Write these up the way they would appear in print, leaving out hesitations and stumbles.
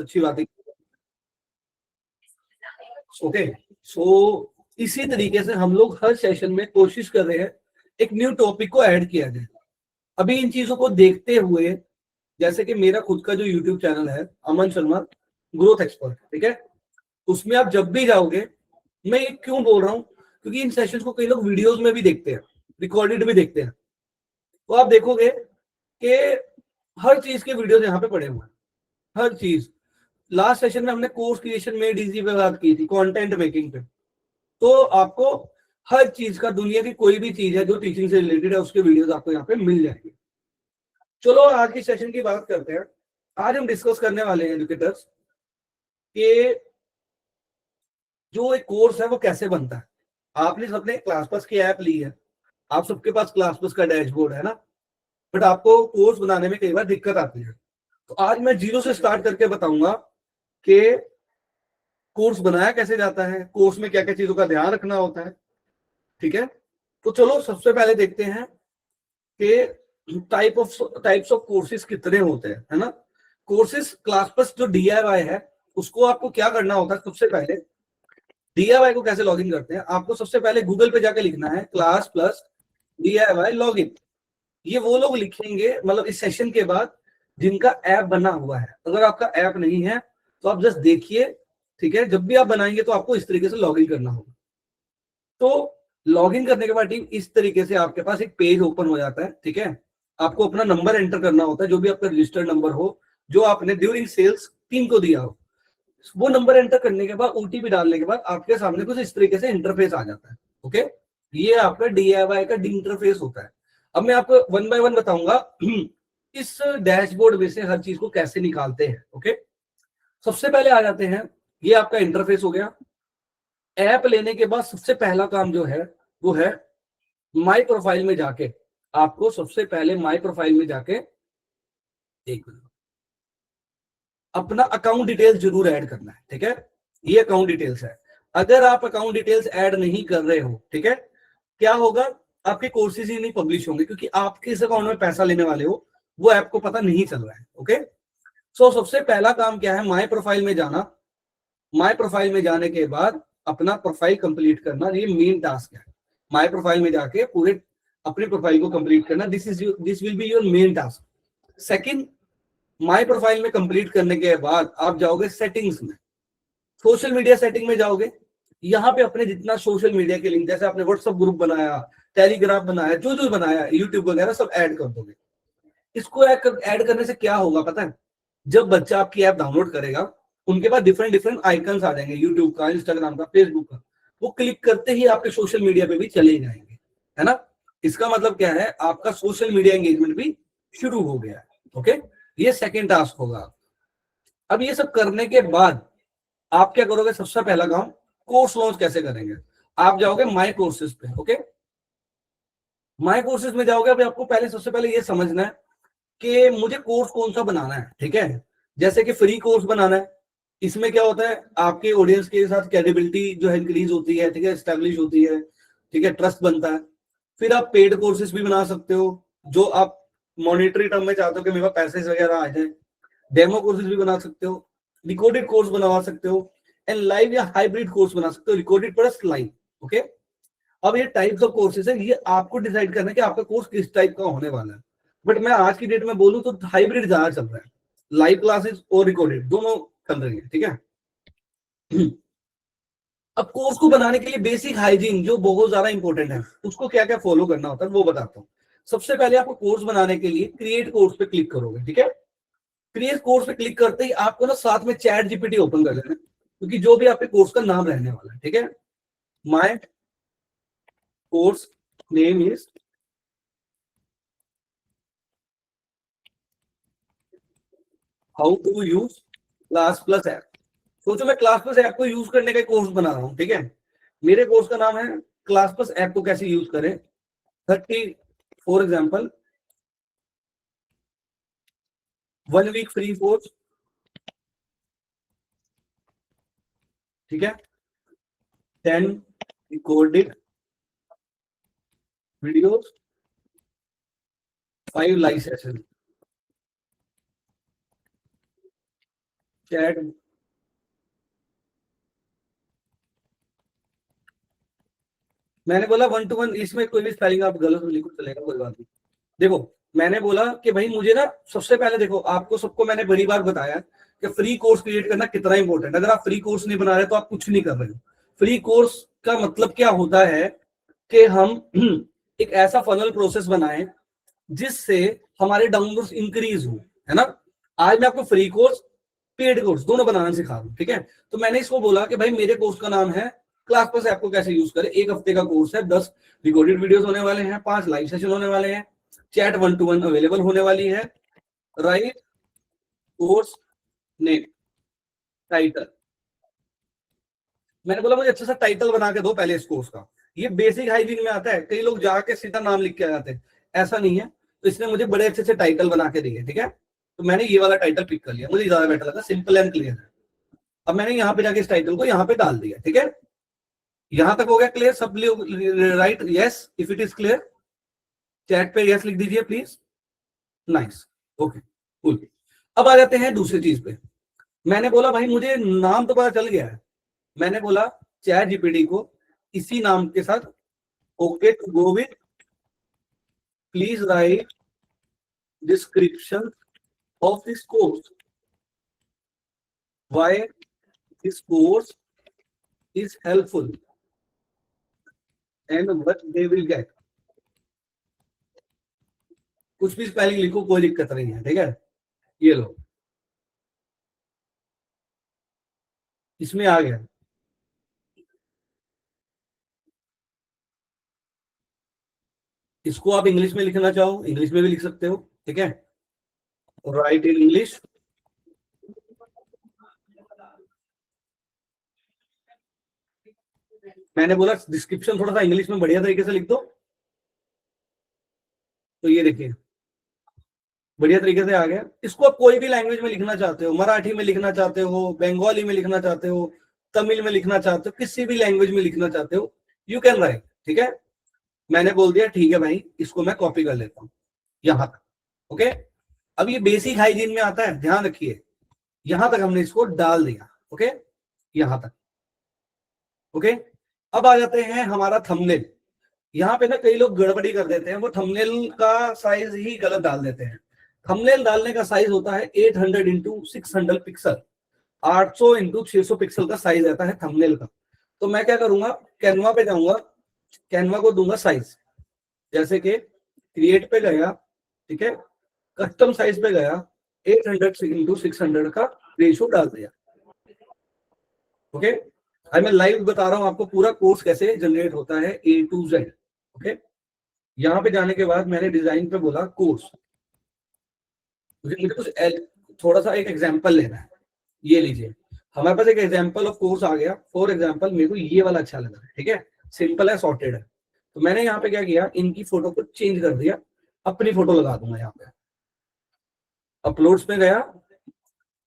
अच्छी बात है। ओके, सो इसी तरीके से हम लोग हर सेशन में कोशिश कर रहे हैं एक न्यू टॉपिक को ऐड किया जाए। अभी इन चीजों को देखते हुए, जैसे कि मेरा खुद का जो यूट्यूब चैनल है अमन शर्मा ग्रोथ एक्सपर्ट, ठीक है, उसमें आप जब भी जाओगे, मैं ये क्यों बोल रहा हूँ, क्योंकि इन सेशंस को कई लोग वीडियोस में भी देखते हैं, रिकॉर्डेड भी देखते हैं, तो आप देखोगे कि हर चीज के वीडियोस यहाँ पे पड़े हुए हैं, हर चीज। लास्ट सेशन में हमने कोर्स क्रिएशन मेड इजी पे बात की थी, कंटेंट मेकिंग पे, तो आपको हर चीज का, दुनिया की कोई भी चीज है जो टीचिंग से रिलेटेड है उसके वीडियोस आपको यहाँ पे मिल जाएंगे। चलो आज की सेशन की बात करते हैं। आज हम डिस्कस करने वाले हैं एजुकेटर्स कि जो एक कोर्स है वो कैसे बनता है। आपने सबने क्लासपास की ऐप ली है, आप सबके पास क्लासपास का डैशबोर्ड है ना, बट आपको कोर्स बनाने में कई बार दिक्कत आती है। तो आज मैं जीरो से स्टार्ट करके बताऊंगा कि कोर्स बनाया कैसे जाता है, कोर्स में क्या क्या चीजों का ध्यान रखना होता है, ठीक है। तो चलो सबसे पहले देखते हैं कि टाइप्स ऑफ कोर्सेज कितने होते हैं, है ना। कोर्सेज क्लासपास जो डीआईवाई है उसको आपको क्या करना होता है, सबसे पहले डीआईवाई को कैसे लॉगिन करते हैं, आपको सबसे पहले गूगल पे जाके लिखना है क्लास प्लस डीआईवाई लॉगिन। ये वो लोग लिखेंगे मतलब इस सेशन के बाद जिनका ऐप बना हुआ है। अगर आपका ऐप नहीं है तो आप जस्ट देखिए, ठीक है। जब भी आप बनाएंगे तो आपको इस तरीके से लॉगिन करना होगा। तो लॉगिन करने के बाद टीम इस तरीके से आपके पास एक पेज ओपन हो जाता है, ठीक है। आपको अपना नंबर एंटर करना होता है, जो भी आपका रजिस्टर्ड नंबर हो, जो आपने ड्यूरिंग सेल्स टीम को दिया हो। वो नंबर एंटर करने के बाद ओटीपी डालने के बाद आपके सामने कुछ इस तरीके से इंटरफेस आ जाता है। ओके, ये आपका डीआईवाई का डी इंटरफेस होता है। अब मैं आपको वन बाय वन बताऊंगा इस डैशबोर्ड में से हर चीज को कैसे निकालते हैं। ओके, सबसे पहले आ जाते हैं, ये आपका इंटरफेस हो गया। ऐप लेने के बाद सबसे पहला काम जो है वो है माई प्रोफाइल में जाके, आपको सबसे पहले माई प्रोफाइल में जाके एक मिनट अपना अकाउंट डिटेल्स जरूर ऐड करना है, ठीक है। ये अकाउंट डिटेल्स है। अगर आप अकाउंट डिटेल्स ऐड नहीं कर रहे हो, ठीक है, क्या होगा, आपके कोर्सेज ही नहीं पब्लिश होंगे, क्योंकि आप किस अकाउंट में पैसा लेने वाले हो वो ऐप को पता नहीं चल रहा है। ओके, सो सबसे पहला काम क्या है, माई प्रोफाइल में जाना। माई प्रोफाइल में जाने के बाद अपना प्रोफाइल कंप्लीट करना, ये मेन टास्क है। माई प्रोफाइल में जाके पूरे अपने प्रोफाइल को कंप्लीट करना, this will be your main task. Second, my profile में कंप्लीट करने के बाद आप जाओगे सेटिंग्स में, सोशल मीडिया सेटिंग में जाओगे। यहाँ पे अपने जितना सोशल मीडिया के लिंक, जैसे आपने व्हाट्सएप ग्रुप बनाया, टेलीग्राम बनाया, जो जो बनाया, यूट्यूब वगैरह सब ऐड कर दोगे। इसको ऐड करने से क्या होगा पता है, जब बच्चा आपकी ऐप डाउनलोड करेगा उनके पास डिफरेंट डिफरेंट आइकन्स आ जाएंगे, यूट्यूब का, इंस्टाग्राम का, फेसबुक का। वो क्लिक करते ही आपके सोशल मीडिया पे भी चले जाएंगे, है ना। इसका मतलब क्या है, आपका सोशल मीडिया एंगेजमेंट भी शुरू हो गया है। ओके, ये सेकेंड टास्क होगा। अब ये सब करने के बाद आप क्या करोगे, सबसे पहला काम, कोर्स लॉन्च कैसे करेंगे। आप जाओगे माई कोर्सेज पे। ओके, माई कोर्सेज में जाओगे। अभी आपको पहले सबसे पहले ये समझना है कि मुझे कोर्स कौन सा बनाना है, ठीक है। जैसे कि फ्री कोर्स बनाना है, इसमें क्या होता है, आपके ऑडियंस के साथ क्रेडिबिलिटी जो है इंक्रीज होती है, ठीक है, एस्टेब्लिश होती है, ठीक है, ट्रस्ट बनता है। फिर आप पेड कोर्सेज भी बना सकते हो, जो आप मॉनिटरी टर्म में चाहते हो कि मेरे पास पैसे वगैरह आ जाए। डेमो कोर्सेज भी बना सकते हो, रिकॉर्डेड कोर्स बनवा सकते हो, एंड लाइव या हाइब्रिड कोर्स बना सकते हो, रिकॉर्डेड प्लस लाइव। ओके, अब ये टाइप्स ऑफ कोर्सेज है, ये आपको डिसाइड करना है कि आपका कोर्स किस टाइप का होने वाला है। बट मैं आज की डेट में बोलूं तो हाइब्रिड ज्यादा चल रहा है, लाइव क्लासेस और रिकॉर्डेड दोनों चल रही है, ठीक है। अब कोर्स को बनाने के लिए बेसिक हाइजीन जो बहुत ज्यादा इंपॉर्टेंट है, उसको क्या क्या फॉलो करना होता है वो बताता हूँ। सबसे पहले आपको कोर्स बनाने के लिए क्रिएट कोर्स पे क्लिक करोगे, ठीक है। क्रिएट कोर्स पे क्लिक करते ही आपको ना साथ में चैट जीपीटी ओपन कर लेना है, क्योंकि जो भी आपके कोर्स का नाम रहने वाला है, ठीक है। My course name is how to use class plus app. सोचो मैं क्लास प्लस ऐप को यूज करने का कोर्स बना रहा हूँ, ठीक है। मेरे कोर्स का नाम है क्लास प्लस ऐप को कैसे यूज करें 30, for example 1 week free course, ठीक है, 10 recorded videos, 5 live session. Chat मैंने बोला 1 to 1, इसमें कोई भी स्पेलिंग आप गलत लिखो चलेगा, कोई बात नहीं। देखो मैंने बोला कि भाई मुझे ना सबसे पहले देखो आपको सबको मैंने बड़ी बार बताया कि फ्री कोर्स क्रिएट करना कितना इंपॉर्टेंट। अगर आप फ्री कोर्स नहीं बना रहे तो आप कुछ नहीं कर रहे हो। फ्री कोर्स का मतलब क्या होता है कि हम एक ऐसा फनल प्रोसेस बनाएं जिससे हमारे डाउनलोड्स इंक्रीज हो, है ना। आज मैं आपको फ्री कोर्स पेड कोर्स दोनों बनाना सिखा रहा हूं, ठीक है। तो मैंने इसको बोला कि भाई मेरे कोर्स का नाम है क्लास पास ऐप को कैसे यूज करें। 1 हफ्ते का कोर्स है, 10 रिकॉर्डेड वीडियोस होने वाले हैं, 5 लाइव सेशन होने वाले हैं, चैट 1 to 1 अवेलेबल होने वाली है। राइट कोर्स नेम टाइटल, मैंने बोला मुझे अच्छा सा टाइटल बना के दो पहले इस कोर्स का। ये बेसिक हाइजीन में आता है, कई लोग जाके सीधा नाम लिख के आ जाते हैं, ऐसा नहीं है। तो इसने मुझे बड़े अच्छे से टाइटल बना के दिए, ठीक है। तो मैंने ये वाला टाइटल पिक कर लिया, मुझे ज्यादा बेटर लगा, सिंपल एंड क्लियर है। अब मैंने यहाँ पे जाके इस टाइटल को यहाँ पे डाल दिया, ठीक है। यहां तक हो गया क्लियर सब लोग? Right yes if it is clear, chat पे यस लिख दीजिए प्लीज। Nice, okay cool. अब आ जाते हैं दूसरी चीज पे। मैंने बोला भाई मुझे नाम तो पता चल गया है, मैंने बोला चैट जीपीटी को इसी नाम के साथ okay to go with please write description of this course, why this course is helpful and what they will get. कुछ भी स्पेलिंग लिखो कोई दिक्कत नहीं है, ठीक है। ये लो इसमें आ गया। इसको आप इंग्लिश में लिखना चाहो इंग्लिश में भी लिख सकते हो, ठीक है। राइट इन इंग्लिश, मैंने बोला डिस्क्रिप्शन थोड़ा सा इंग्लिश में बढ़िया तरीके से लिख दो। तो ये देखिए बढ़िया तरीके से आ गया। इसको आप कोई भी लैंग्वेज में लिखना चाहते हो, मराठी में लिखना चाहते हो, बंगाली में लिखना चाहते हो, तमिल में लिखना चाहते हो, किसी भी लैंग्वेज में लिखना चाहते हो, यू कैन राइट, ठीक है। मैंने बोल दिया ठीक है भाई, इसको मैं कॉपी कर लेता हूँ यहां तक, ओके। अब ये बेसिक हाइजीन में आता है, ध्यान रखिए। यहां तक हमने इसको डाल दिया, ओके, यहां तक, ओके। अब आ जाते हैं हमारा थंबनेल। यहाँ पे ना कई लोग गड़बड़ी कर देते हैं, वो थंबनेल का साइज ही गलत डाल देते हैं। थंबनेल डालने का साइज होता है 800 इंटू 600 पिक्सल, 800 इंटू 600 पिक्सल का साइज रहता है थंबनेल का। तो मैं क्या करूंगा, कैनवा पे जाऊंगा, कैनवा को दूंगा साइज, जैसे कि क्रिएट पे गया, ठीक है, कस्टम साइज पे गया, 800 इंटू 600 का रेशियो डाल दिया, ओके। अब मैं लाइव बता रहा हूं आपको पूरा कोर्स कैसे जनरेट होता है A to Z, ओके। यहाँ पे जाने के बाद मैंने डिजाइन पे बोला कोर्स, मुझे कुछ थोड़ा सा एक एग्जांपल लेना है। ये लीजिए हमारे पास एक एग्जांपल ऑफ कोर्स आ गया। फॉर एग्जांपल मेरे को ये वाला अच्छा लगा, ठीक है, सिंपल है, सॉर्टेड है। तो मैंने यहाँ पे क्या किया, इनकी फोटो को चेंज कर दिया, अपनी फोटो लगा दूंगा यहाँ पे। अपलोड्स में गया।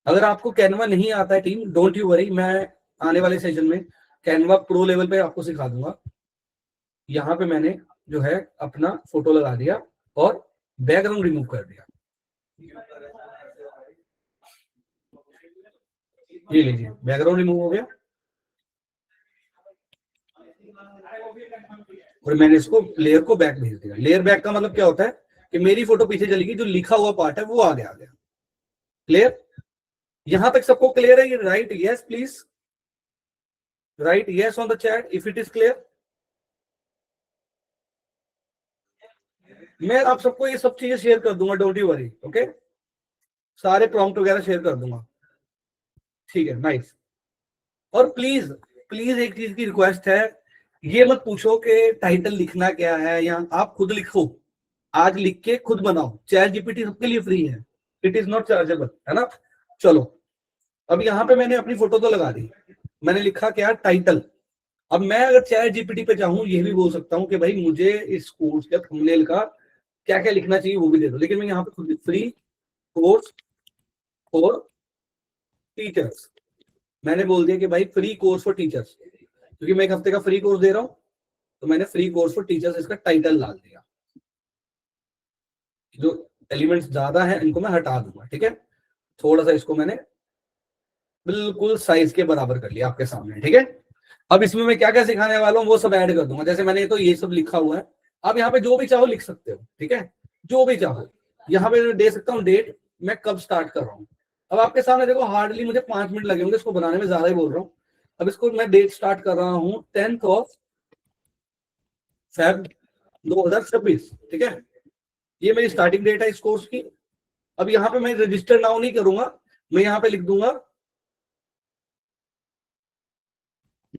अगर आपको कैनवा नहीं आता है टीम, डोंट यू वरी, मैं आने वाले सेशन में कैनवा प्रो लेवल पे आपको सिखा दूंगा। यहाँ पे मैंने जो है अपना फोटो लगा दिया और बैकग्राउंड रिमूव कर दिया। ये लीजिए बैकग्राउंड रिमूव हो गया और मैंने इसको लेयर को बैक भेज दिया। लेयर बैक का मतलब क्या होता है कि मेरी फोटो पीछे चलेगी, जो लिखा हुआ पार्ट है वो आगे आ गया। क्लियर? यहां तक सबको क्लियर है? Right yes please, right yes on the chat if it is clear. मैं आप सबको ये सब चीजें शेयर कर दूंगा, डोंट यू वरी, ओके। सारे प्रॉम्प्ट वगैरह शेयर कर दूंगा, ठीक है, नाइस। और प्लीज प्लीज एक चीज की रिक्वेस्ट है, ये मत पूछो कि टाइटल लिखना क्या है, या आप खुद लिखो, आज लिख के खुद बनाओ। चैट जीपीटी सबके लिए फ्री है, इट इज नॉट चार्जेबल, है ना। चलो अब यहाँ पे मैंने अपनी फोटो तो लगा दी, मैंने लिखा क्या, टाइटल। अब मैं अगर चैट जीपीटी पे चाहूँ ये भी बोल सकता हूँ कि भाई मुझे इस कोर्स का थंबनेल का क्या क्या लिखना चाहिए वो भी दे दो, लेकिन मैं यहाँ पे खुद फ्री कोर्स फॉर टीचर्स मैंने बोल दिया कि भाई फ्री कोर्स फॉर टीचर्स, क्योंकि मैं 1 हफ्ते का फ्री कोर्स दे रहा हूँ। तो मैंने फ्री कोर्स फॉर टीचर्स इसका टाइटल डाल दिया। जो एलिमेंट्स ज्यादा है इनको मैं हटा दूंगा, ठीक है। थोड़ा सा इसको मैंने बिल्कुल साइज के बराबर कर लिया आपके सामने, ठीक है। अब इसमें मैं क्या क्या सिखाने वाला हूँ वो सब ऐड कर दूंगा। जैसे मैंने तो ये सब लिखा हुआ है, आप यहाँ पे जो भी चाहो लिख सकते हो, ठीक है, जो भी चाहो। यहाँ पे मैं दे सकता हूँ डेट, मैं कब स्टार्ट कर रहा हूँ। अब आपके सामने देखो, हार्डली मुझे 5 मिनट लगे होंगे इसको बनाने में, ज्यादा ही बोल रहा हूँ। अब इसको मैं डेट स्टार्ट कर रहा हूँ 10th ऑफ Feb 2026, ठीक है। ये मेरी स्टार्टिंग डेट है इस कोर्स की। अब यहाँ पे मैं रजिस्टर नाउ नहीं करूंगा, मैं यहाँ पे लिख दूंगा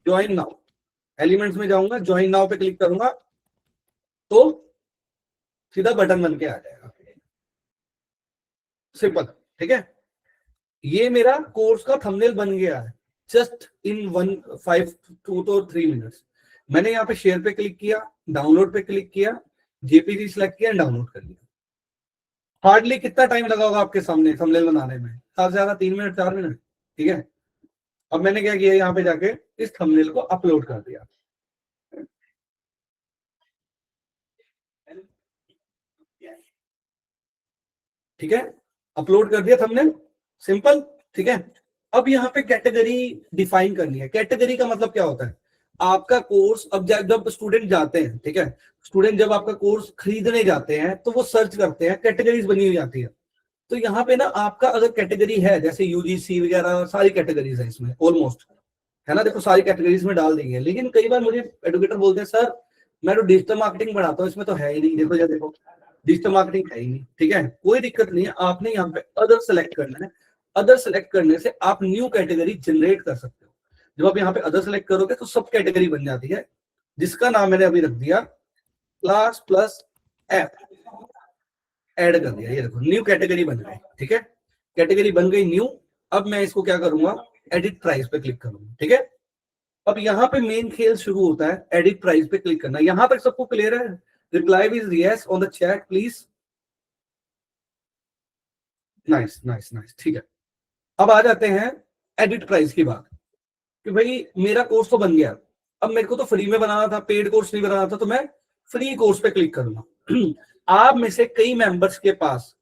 ज्वाइन नाउ। एलिमेंट्स में जाऊंगा, ज्वाइन नाउ पे क्लिक करूंगा तो सीधा बटन बन के आ जाएगा, सिंपल, ठीक है। ये मेरा कोर्स का थंबनेल बन गया है जस्ट इन 2 to 3 मिनट्स। मैंने यहाँ पे शेयर पे क्लिक किया, डाउनलोड पे क्लिक किया, जेपीजी सिलेक्ट किया, डाउनलोड कर लिया। हार्डली कितना टाइम लगा होगा आपके सामने थंबनेल बनाने में? ज्यादा से ज्यादा 3 मिनट 4 मिनट, ठीक है। अब मैंने क्या किया, यहाँ पे जाके इस थंबनेल को अपलोड कर दिया, ठीक है। अपलोड कर दिया थंबनेल, सिंपल, ठीक है। अब यहाँ पे कैटेगरी डिफाइन करनी है। कैटेगरी का मतलब क्या होता है? आपका कोर्स, अब जब स्टूडेंट जाते हैं, ठीक है, स्टूडेंट जब आपका कोर्स खरीदने जाते हैं तो वो सर्च करते हैं, कैटेगरीज बनी हुई आती है। तो यहाँ पे ना आपका अगर कैटेगरी है, जैसे यूजीसी वगैरह सारी कैटेगरीज है इसमें ऑलमोस्ट, है ना, देखो सारी कैटेगरीज में डाल दी है। लेकिन कई बार मुझे एडुकेटर बोलते हैं सर मैं तो डिजिटल मार्केटिंग बढ़ाता हूँ, इसमें तो है ही नहीं, देखो या देखो डिजिटल मार्केटिंग है ही नहीं, ठीक है। कोई दिक्कत नहीं है, आपने यहाँ पे अदर सेलेक्ट करना है। अदर सेलेक्ट करने से आप न्यू कैटेगरी जनरेट कर सकते हो। जब आप यहाँ पे अदर सेलेक्ट करोगे तो सब कैटेगरी बन जाती है, जिसका नाम मैंने अभी रख दिया क्लास प्लस ऐप, ऐड कर दिया। ये देखो न्यू कैटेगरी बन गई, ठीक है, कैटेगरी बन गई न्यू। अब मैं इसको क्या करूंगा, एडिट प्राइस पे क्लिक करूंगा, ठीक है। अब यहाँ पे मेन खेल शुरू होता है, एडिट प्राइस पे क्लिक करना। यहां तक सबको क्लियर है? Reply is yes on the chat please. Nice nice nice, ठीक है। अब आ जाते हैं एडिट प्राइस की बात, कि भाई मेरा कोर्स तो बन गया, अब मेरे को तो फ्री में बनाना था, पेड कोर्स नहीं बनाना था, तो मैं फ्री कोर्स पे क्लिक करूंगा। आप में से कई मेंबर्स के पास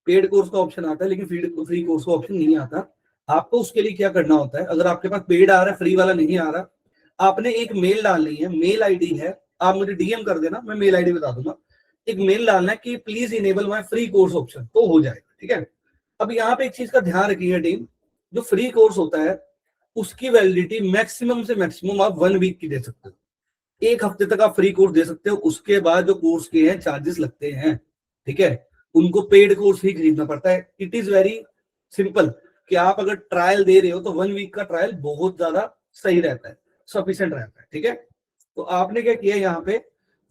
पेड कोर्स का ऑप्शन आता है, लेकिन फ्री कोर्स का ऑप्शन नहीं आता। आपको उसके लिए क्या करना होता है, अगर आपके पास पेड आ रहा है फ्री वाला नहीं आ रहा, आपने एक मेल डालनी है। मेल आईडी है, आप मुझे डीएम कर देना, मैं मेल आईडी बता दूंगा। एक मेल डालना है कि please enable my free course option, तो हो जाएगा, ठीक है। अब यहाँ पे एक चीज का ध्यान रखिएगा टीम, जो फ्री कोर्स होता है उसकी वैलिडिटी मैक्सिमम से मैक्सिमम आप 1 वीक की दे सकते हो। 1 हफ्ते तक आप फ्री कोर्स दे सकते हो, उसके बाद जो कोर्स के हैं चार्जेस लगते हैं, ठीक है, उनको पेड कोर्स ही खरीदना पड़ता है। इट इज वेरी सिंपल कि आप अगर ट्रायल दे रहे हो तो 1 वीक का ट्रायल बहुत ज्यादा सही रहता है, सफिशिएंट रहता है, ठीक है। तो आपने क्या किया, यहाँ पे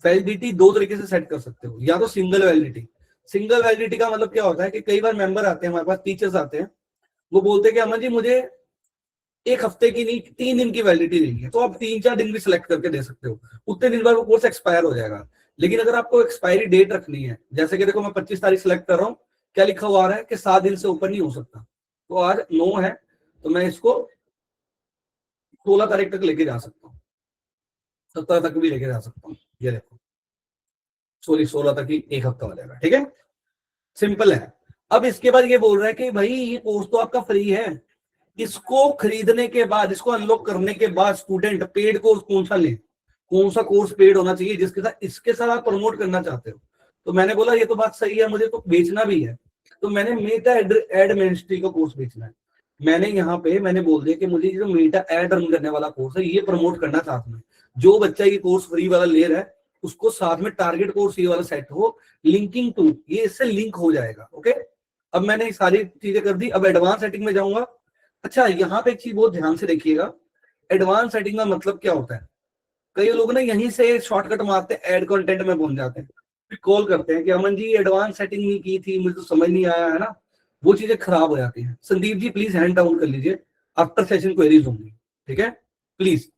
वैलिडिटी 2 तरीके से सेट कर सकते हो। या तो सिंगल वैलिडिटी। सिंगल वैलिडिटी का मतलब क्या होता है कि कई बार मेंबर आते हैं हमारे पास, टीचर्स आते हैं, वो बोलते हैं कि अमन जी मुझे 1 हफ्ते की नहीं 3 दिन की वैलिडिटी देनी है, तो आप 3-4 दिन भी सिलेक्ट करके दे सकते हो। उतने दिन बाद वो कोर्स एक्सपायर हो जाएगा। लेकिन अगर आपको एक्सपायरी डेट रखनी है, जैसे कि देखो मैं 25 तारीख सिलेक्ट कर रहा हूँ, क्या लिखा हुआ आ रहा है कि 7 दिन से ऊपर नहीं हो सकता, तो आज 9 है, तो मैं इसको 16 तारीख तक लेके जा सकता हूँ, 17 तक भी लेके जा सकता हूँ। ये देखो सॉरी 16 तक ही 1 हफ्ता हो जाएगा, ठीक है, सिंपल है। अब इसके बाद ये बोल रहा है कि भाई ये कोर्स तो आपका फ्री है, इसको खरीदने के बाद, इसको अनलॉक करने के बाद स्टूडेंट पेड कोर्स कौन सा ले, कौन सा कोर्स पेड होना चाहिए जिसके साथ इसके साथ आप प्रमोट करना चाहते हो। तो मैंने बोला ये तो बात सही है, मुझे तो बेचना भी है, तो मैंने मेटा एड मिनिस्ट्री का कोर्स बेचना है। मैंने यहाँ पे मैंने बोल दिया कि मुझे जो मेटा एड रन करने वाला कोर्स है ये प्रमोट करना चाहता हूँ। जो बच्चा ये कोर्स फ्री वाला ले रहा है उसको साथ में टारगेट कोर्स ये वाला सेट हो, लिंकिंग टू, ये इससे लिंक हो जाएगा, ओके। अब मैंने सारी चीजें कर दी, अब एडवांस सेटिंग में जाऊंगा। अच्छा यहाँ पे एक चीज बहुत ध्यान से देखिएगा, एडवांस सेटिंग का मतलब क्या होता है। कई लोग ना यहीं से शॉर्टकट मारते हैं, ऐड कंटेंट में पहुंच जाते हैं, फिर कॉल करते हैं कि अमन जी एडवांस सेटिंग नहीं की थी, मुझे तो समझ नहीं आया, है ना, वो चीजें खराब हो जाती हैं। Sandeep ji please hand down कर लीजिए, आफ्टर सेशन क्वेरीज होंगी, ठीक है, प्लीज,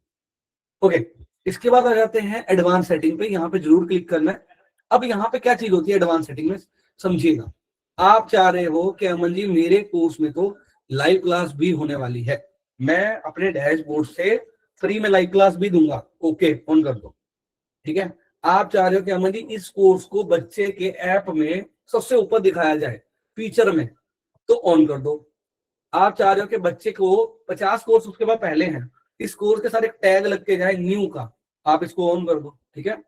ओके। इसके बाद आ जाते हैं एडवांस सेटिंग पे, यहाँ पे जरूर क्लिक करना है। अब यहाँ पे क्या चीज होती है एडवांस सेटिंग में, समझिएगा। आप चाह रहे हो कि अमन जी मेरे कोर्स में तो लाइव क्लास भी होने वाली है, मैं अपने डैशबोर्ड से फ्री में लाइव क्लास भी दूंगा, ओके ऑन कर दो, ठीक है। आप चाह रहे हो कि अमन जी इस कोर्स को बच्चे के ऐप में सबसे ऊपर दिखाया जाए फीचर में, तो ऑन कर दो। आप चाह रहे हो कि बच्चे को 50 कोर्स उसके बाद पहले हैं, इस कोर्स के साथ एक टैग लग के जाए न्यू का, आप इसको ऑन कर दो। ठीक है,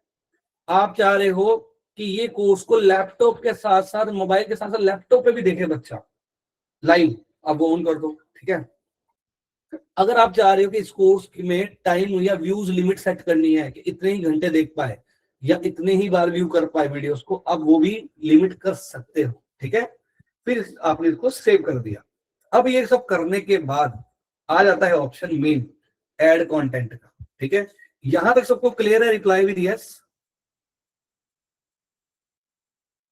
आप चाह रहे हो कि ये कोर्स को लैपटॉप के साथ साथ, मोबाइल के साथ साथ लैपटॉप पे भी देखे बच्चा लाइव, आप वो ऑन कर दो। ठीक है, अगर आप चाह रहे हो कि इस कोर्स में टाइम या व्यूज लिमिट सेट करनी है कि इतने ही घंटे देख पाए या इतने ही बार व्यू कर पाए वीडियोस को, आप वो भी लिमिट कर सकते हो। ठीक है, फिर आपने इसको सेव कर दिया। अब ये सब करने के बाद आ जाता है ऑप्शन मेन, ऐड कंटेंट का। ठीक है, यहां तक सबको क्लियर है? Reply with yes,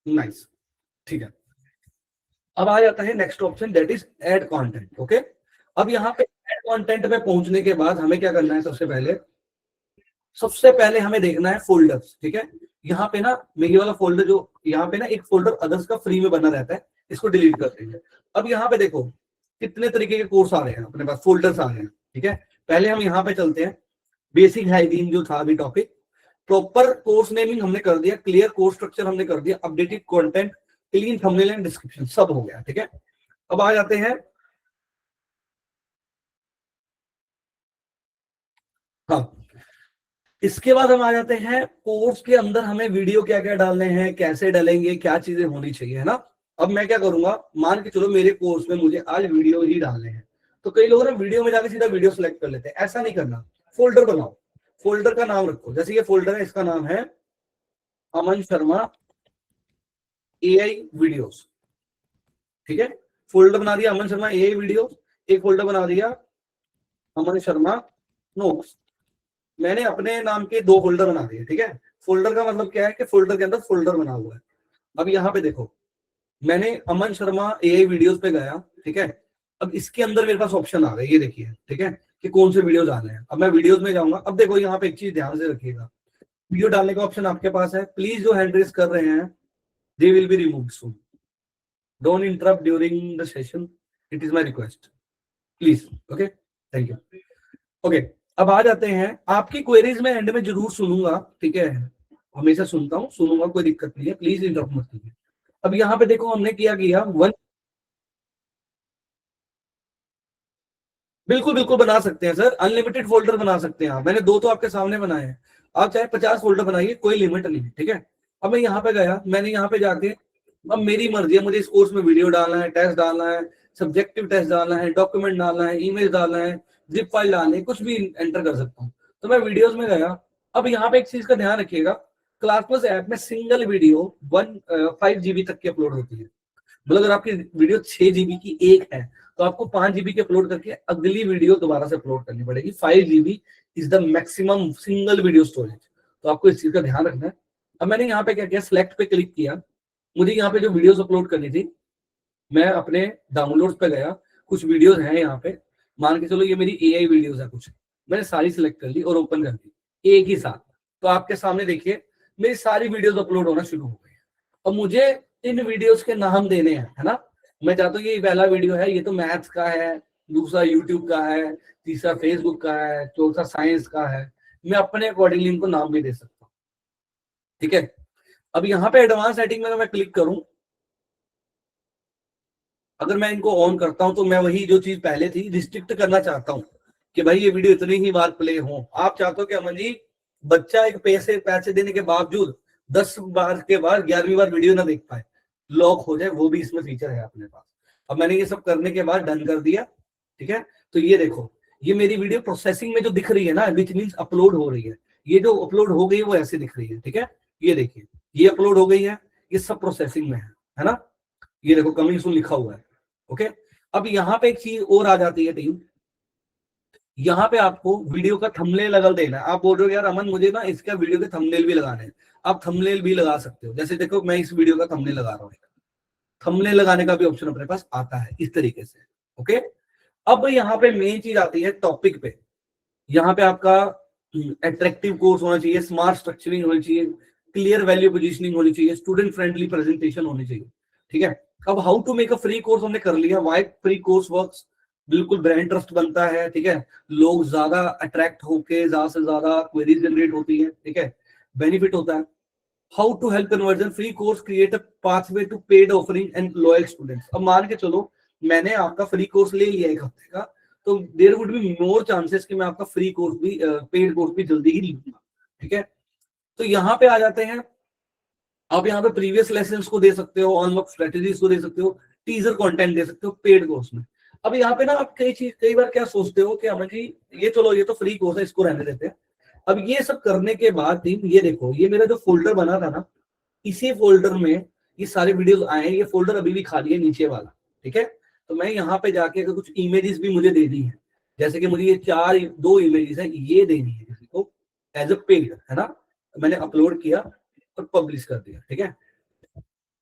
nice. ठीक है, अब आ जाता है next option, that is add content. Okay, अब यहाँ पे ऐड कंटेंट पे पहुंचने के बाद हमें क्या करना है? सबसे पहले हमें देखना है फोल्डर्स। ठीक है, यहाँ पे ना ये वाला फोल्डर जो यहाँ पे ना एक फोल्डर अदर्स का फ्री में बना रहता है, इसको डिलीट कर देंगे। अब यहाँ पे देखो कितने तरीके के कोर्स आ रहे हैं अपने पास, फोल्डर्स आ रहे हैं। ठीक है, पहले हम यहाँ पे चलते हैं, बेसिक हाइजीन जो था अभी टॉपिक, प्रॉपर कोर्स नेमिंग हमने कर दिया, क्लियर कोर्स स्ट्रक्चर हमने कर दिया, updated content, clean thumbnail and description, सब हो गया। ठीक है, अब आ जाते हैं, हाँ, इसके बाद हम आ जाते हैं कोर्स के अंदर हमें वीडियो क्या क्या डालने हैं, कैसे डालेंगे, क्या चीजें होनी चाहिए, है ना। अब मैं क्या करूंगा, मान के चलो मेरे कोर्स में मुझे आज वीडियो ही डालने हैं, तो कई लोग ना वीडियो में जाके सीधा वीडियो सेलेक्ट कर लेते हैं, ऐसा नहीं करना। फोल्डर बनाओ, फोल्डर का नाम रखो, जैसे ये फोल्डर है, इसका नाम है अमन शर्मा एआई वीडियोस। ठीक है, फोल्डर बना दिया अमन शर्मा एआई वीडियो, एक फोल्डर बना दिया अमन शर्मा नोट्स। मैंने अपने नाम के 2 फोल्डर बना दिए। ठीक है, फोल्डर का मतलब क्या है कि फोल्डर के अंदर फोल्डर बना हुआ है। अब यहाँ पे देखो, मैंने अमन शर्मा एआई वीडियोस पे गया। ठीक है, अब इसके अंदर मेरे पास ऑप्शन आ गए, ये देखिए। ठीक है, कि कौन से वीडियो डालने हैं। अब मैं वीडियोस में जाऊंगा। अब देखो यहाँ पे एक चीज ध्यान से रखिएगा, वीडियो डालने का ऑप्शन आपके पास है। प्लीज जो हैंड रेज कर रहे हैं, they will be removed soon, don't interrupt during the session, it is my request, please. Okay, thank you. Okay, अब आ जाते हैं, आपकी क्वेरीज में एंड में जरूर सुनूंगा। ठीक है, हमेशा सुनता हूँ, सुनूंगा, कोई दिक्कत नहीं है, प्लीज इंटरप्ट मत कीजिए। अब यहाँ पे देखो हमने क्या किया, बिल्कुल बिल्कुल बना सकते हैं सर, अनलिमिटेड फोल्डर बना सकते हैं आप। मैंने 2 तो आपके सामने बनाए हैं, आप चाहे 50 फोल्डर बनाइए, कोई लिमिट नहीं है। ठीक है, अब मैं यहाँ पे गया, मैंने यहाँ पे जाके, अब मेरी मर्जी है, मुझे इस कोर्स में वीडियो डालना है, टेस्ट डालना है, सब्जेक्टिव टेस्ट डालना है, डॉक्यूमेंट डालना है, इमेज डालना है, जिप फाइल डालनी है, कुछ भी एंटर कर सकता हूँ। तो मैं वीडियोज में गया। अब यहाँ पे एक चीज का ध्यान रखिएगा, क्लास प्लस ऐप में सिंगल वीडियो 5 GB तक की अपलोड होती है। मतलब अगर आपकी वीडियो 6 GB की एक है, तो आपको 5 GB की अपलोड करके अगली वीडियो दोबारा से अपलोड करनी पड़ेगी। 5 GB is the maximum single video storage, तो आपको इस चीज का ध्यान रखना है। अब मैंने यहाँ पे क्या किया, सिलेक्ट पे क्लिक किया, मुझे यहाँ पे जो वीडियोस अपलोड करनी थी, मैं अपने डाउनलोड्स पे गया, कुछ वीडियोस हैं यहाँ पे, मान के चलो ये मेरी एआई वीडियोस है कुछ, मैंने सारी सिलेक्ट कर ली और ओपन कर दी एक ही साथ। तो आपके सामने देखिए मेरी सारी वीडियोस अपलोड होना शुरू हो गई। अब मुझे इन वीडियोस के नाम देने हैं, है ना। मैं चाहता हूँ ये पहला वीडियो है, ये तो मैथ्स का है, दूसरा यूट्यूब का है, तीसरा फेसबुक का है, चौथा साइंस का है, मैं अपने अकॉर्डिंगली इनको नाम भी दे सकता हूँ। ठीक है, अब यहाँ पे एडवांस सेटिंग में मैं क्लिक करूं, अगर मैं इनको ऑन करता हूं, तो मैं वही जो चीज पहले थी रिस्ट्रिक्ट करना चाहता हूं कि भाई ये वीडियो इतनी ही बार प्ले हो। आप चाहते हो कि अमन जी बच्चा एक पैसे देने के बावजूद 10 बार के बाद 11वीं बार वीडियो ना देख पाए, लॉक हो जाए, वो भी इसमें फीचर है अपने पास। अब मैंने ये सब करने के बाद डन कर दिया। ठीक है, तो ये देखो, ये मेरी वीडियो प्रोसेसिंग में जो दिख रही है ना, विच मीन्स अपलोड हो रही है, ये जो अपलोड हो गई है वो ऐसे दिख रही है। ठीक है, ये देखिए, ये अपलोड हो गई है, ये सब प्रोसेसिंग में है ना। ये देखो कमिंग सून लिखा हुआ है। ओके, अब यहाँ पे एक चीज और आ जाती है टीम, यहाँ पे आपको वीडियो का थंबनेल लगा देना है। आप बोल रहे हो यार अमन मुझे ना इसका वीडियो के थंबनेल भी लगाने हैं, आप थंबनेल भी लगा सकते हो। जैसे देखो मैं इस वीडियो का थंबनेल लगा रहा हूँ, थंबनेल लगाने का भी ऑप्शन अपने पास आता है इस तरीके से। ओके, अब यहाँ पे मेन चीज आती है टॉपिक पे। यहाँ पे आपका अट्रैक्टिव कोर्स होना चाहिए, स्मार्ट स्ट्रक्चरिंग होनी चाहिए, क्लियर वैल्यू पोजीशनिंग होनी चाहिए, स्टूडेंट फ्रेंडली प्रेजेंटेशन होनी चाहिए। ठीक है, अब how to make a free course हमने कर लिया, व्हाई फ्री कोर्स वर्क्स, बिल्कुल ब्रांड ट्रस्ट बनता है। ठीक है, लोग ज्यादा अट्रैक्ट होके ज्यादा से ज्यादा क्वेरीज जनरेट होती है। ठीक है, बेनिफिट होता है। How to help conversion, free course create a pathway to paid offering and loyal students. अब मान के चलो मैंने आपका फ्री कोर्स ले लिया 1 हफ्ते का, तो there would be more chances कि मैं आपका फ्री कोर्स भी पेड कोर्स भी जल्दी ही लूंगा। ठीक है, तो यहाँ पे आ जाते हैं। आप यहाँ पे प्रीवियस लेसन्स को दे सकते हो, अनलॉक स्ट्रेटेजीज को दे सकते हो, टीजर कंटेंट दे सकते हो पेड कोर्स में। अब यहाँ पे ना आप कई बार क्या सोचते हो कि अमन जी ये चलो ये तो फ्री कोर्स है, इसको रहने देते हैं। अब ये सब करने के बाद टीम ये देखो, ये मेरा जो फोल्डर बना था ना, इसी फोल्डर में ये सारे वीडियोस आए, ये फोल्डर अभी भी खाली है नीचे वाला। ठीक है, तो मैं यहाँ पे जाके अगर कुछ इमेजेस भी मुझे देनी है, जैसे कि मुझे ये 2 इमेजेस है, ये देनी है किसी को एज अ पेड, है ना, मैंने अपलोड किया और पब्लिश कर दिया। ठीक है,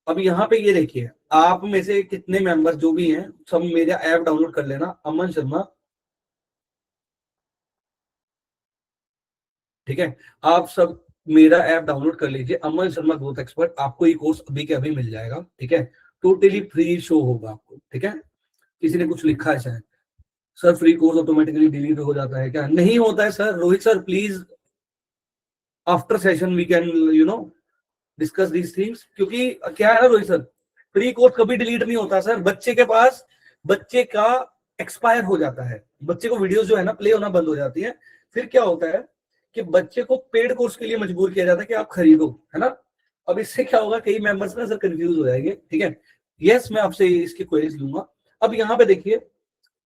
अब यहाँ पे ये देखिए, आप में से कितने मेंबर्स जो भी हैं सब मेरा ऐप डाउनलोड कर लेना, अमन शर्मा। ठीक है, आप सब मेरा ऐप डाउनलोड कर लीजिए, अमन शर्मा ग्रोथ एक्सपर्ट। आपको ये कोर्स अभी के अभी मिल जाएगा। ठीक है, टोटली फ्री शो होगा आपको। ठीक है, किसी ने कुछ लिखा है शायद, sir free course automatically delete हो जाता है क्या? नहीं होता है सर। Rohit sir please after session we can discuss these things. क्योंकि क्या है ना रोहित सर, फ्री कोर्स कभी डिलीट नहीं होता सर। बच्चे के पास, बच्चे का एक्सपायर हो जाता है, बच्चे को वीडियोस जो है ना प्ले होना बंद हो जाती है। फिर क्या होता है कि बच्चे को पेड कोर्स के लिए मजबूर किया जाता है कि आप खरीदो, है ना। अब इससे क्या होगा, कई मेंबर्स ना सर कंफ्यूज हो जाएंगे। ठीक है, यस मैं आपसे इसकी क्वेरीज लूंगा। अब यहाँ पे देखिए,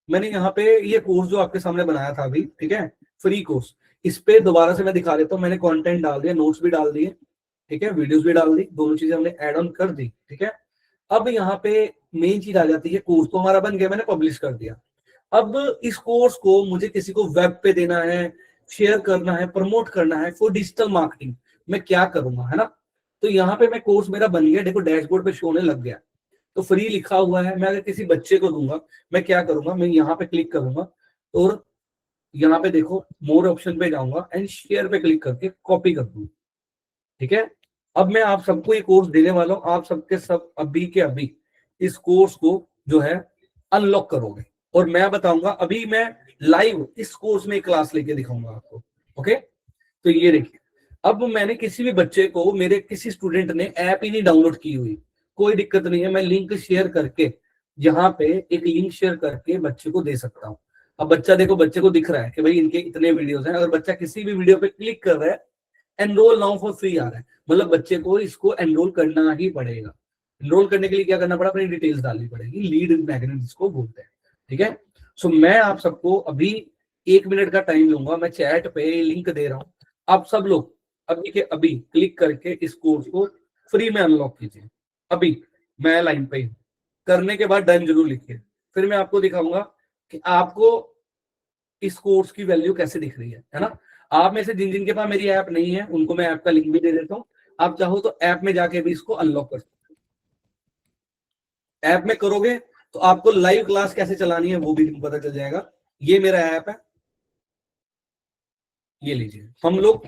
मैंने यहाँ पे ये कोर्स जो आपके सामने बनाया था अभी, ठीक है, फ्री कोर्स, इस पे दोबारा से मैं दिखा देता हूँ। मैंने कंटेंट डाल दिया, नोट्स भी डाल दिए, ठीक है, वीडियोस भी डाल दी, दोनों चीजें हमने ऐड ऑन कर दी। ठीक है, अब यहाँ पे मेन चीज आ जाती है, कोर्स तो हमारा बन गया, मैंने पब्लिश कर दिया। अब इस कोर्स को मुझे किसी को वेब पे देना है, शेयर करना है, प्रमोट करना है फॉर डिजिटल मार्केटिंग, मैं क्या करूंगा, है ना। तो यहाँ पे मैं कोर्स मेरा बन गया, देखो डैशबोर्ड पे शो होने लग गया, तो फ्री लिखा हुआ है। मैं अगर किसी बच्चे को दूंगा, मैं क्या करूंगा, मैं यहाँ पे क्लिक करूंगा और यहाँ पे देखो मोर ऑप्शन पे जाऊंगा एंड शेयर पे क्लिक करके कॉपी कर दूंगा। ठीक है, अब मैं आप सबको ये कोर्स देने वाला हूँ, आप सबके सब अभी के अभी इस कोर्स को जो है अनलॉक करोगे और मैं बताऊंगा। अभी मैं लाइव इस कोर्स में क्लास लेके दिखाऊंगा आपको। ओके, तो ये देखिए, अब मैंने किसी भी बच्चे को, मेरे किसी स्टूडेंट ने ऐप ही नहीं डाउनलोड की हुई, कोई दिक्कत नहीं है, मैं लिंक शेयर करके, यहाँ पे एक लिंक शेयर करके बच्चे को दे सकता हूँ। अब बच्चा देखो, बच्चे को दिख रहा है कि भाई इनके इतने वीडियोस हैं। अगर बच्चा किसी भी वीडियो पे क्लिक कर रहा है, एनरोल नाउ फॉर फ्री आ रहा है, मतलब बच्चे को इसको एनरोल करना ही पड़ेगा। एनरोल करने के लिए क्या करना पड़ा, अपनी डिटेल्स डालनी पड़ेगी, लीड मैग्नेट जिसको बोलते हैं। ठीक है, सो मैं आप सबको अभी 1 मिनट का टाइम लूंगा, मैं चैट पे लिंक दे रहा हूँ, आप सब लोग अभी के अभी क्लिक करके इस कोर्स को फ्री में अनलॉक कीजिए। अभी मैं लाइन पे हूँ, करने के बाद डन जरूर लिखिए, फिर मैं आपको दिखाऊंगा कि आपको इस कोर्स की वैल्यू कैसे दिख रही है ना। आप में से जिन जिन के पास मेरी ऐप नहीं है उनको मैं ऐप का लिंक भी दे देता हूँ, आप चाहो तो ऐप में जाके भी इसको अनलॉक कर सकते हो। ऐप में करोगे तो आपको लाइव क्लास कैसे चलानी है वो भी पता चल जाएगा। ये मेरा ऐप है, ये लीजिए। हम लोग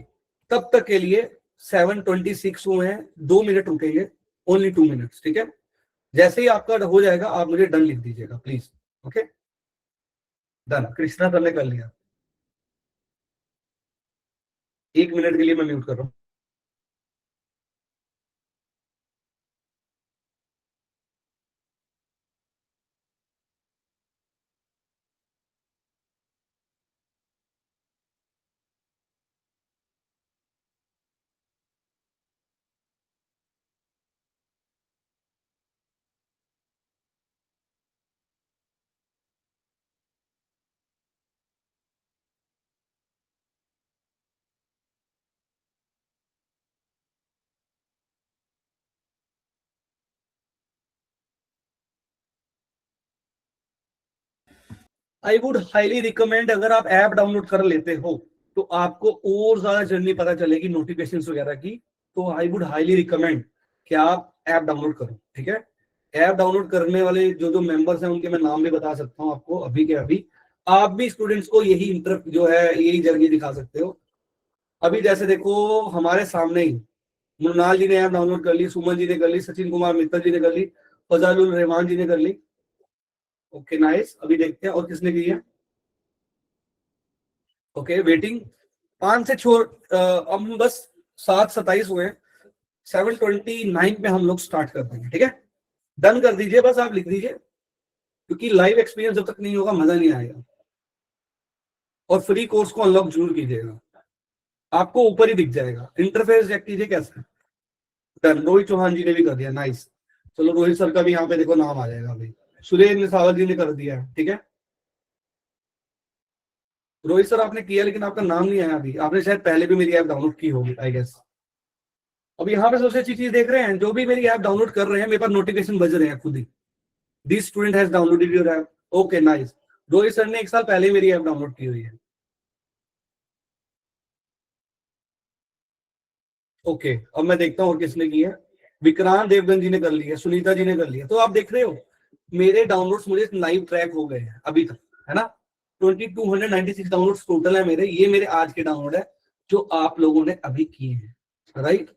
तब तक के लिए 7:26 हुए हैं, 2 मिनट रुकेंगे, ओनली 2 मिनट्स। ठीक है, जैसे ही आपका हो जाएगा आप मुझे डन लिख दीजिएगा please. Okay, done. Krishna sir ने कर लिया, 1 मिनट के लिए मैं म्यूट कर रहा हूँ। आई वुड हाईली रिकमेंड, अगर आप ऐप डाउनलोड कर लेते हो तो आपको और ज्यादा जर्नी पता चलेगी नोटिफिकेशन वगैरह की, तो आई वुड हाईली रिकमेंड कि आप ऐप डाउनलोड करो। ठीक है, ऐप डाउनलोड करने वाले जो जो मेंबर्स हैं उनके मैं नाम भी बता सकता हूँ आपको अभी के अभी। आप भी स्टूडेंट्स को यही इंटर जो है यही जर्नी दिखा सकते हो। अभी जैसे देखो हमारे सामने ही मुन्नाल जी ने ऐप डाउनलोड कर ली, सुमन जी ने कर ली, सचिन कुमार मित्तल जी ने कर ली, फजालुल रहमान जी ने कर ली। ओके नाइस, अभी देखते हैं और किसने की है। ओके वेटिंग, 5 से छोड़ हम बस 7:27 हुए हैं, 7:29 पे हम लोग स्टार्ट कर देंगे। ठीक है, डन कर दीजिए, बस आप लिख दीजिए क्योंकि लाइव एक्सपीरियंस जब तक नहीं होगा मजा नहीं आएगा। और फ्री कोर्स को अनलॉक जरूर कीजिएगा, आपको ऊपर ही दिख जाएगा। इंटरफेस चेक कीजिए कैसा है। डन, रोहित चौहान जी ने भी कर दिया, नाइस। चलो रोहित सर का भी यहाँ पे देखो नाम आ जाएगा अभी। सुरेंद्र सावल जी ने कर दिया, ठीक है। रोहित सर आपने किया लेकिन आपका नाम नहीं आया अभी, आपने शायद पहले भी मेरी ऐप डाउनलोड की होगी आई गेस। अब यहाँ पे सबसे अच्छी चीज देख रहे हैं, जो भी मेरी ऐप डाउनलोड कर रहे हैं मेरे पास नोटिफिकेशन बज रहे हैं खुद ही। This student has downloaded your app, okay nice. Rohit sir ने 1 साल पहले मेरी ऐप डाउनलोड की हुई है। ओके, अब मैं देखता हूँ और किसने की है। विक्रांत देवगन जी ने कर लिया, सुनीता जी ने कर लिया। तो आप देख रहे हो मेरे डाउनलोड्स मुझे लाइव ट्रैक हो गए हैं अभी तक, है ना। 2296 डाउनलोड्स टोटल है मेरे। ये मेरे आज के डाउनलोड है जो आप लोगों ने अभी किए हैं, राइट।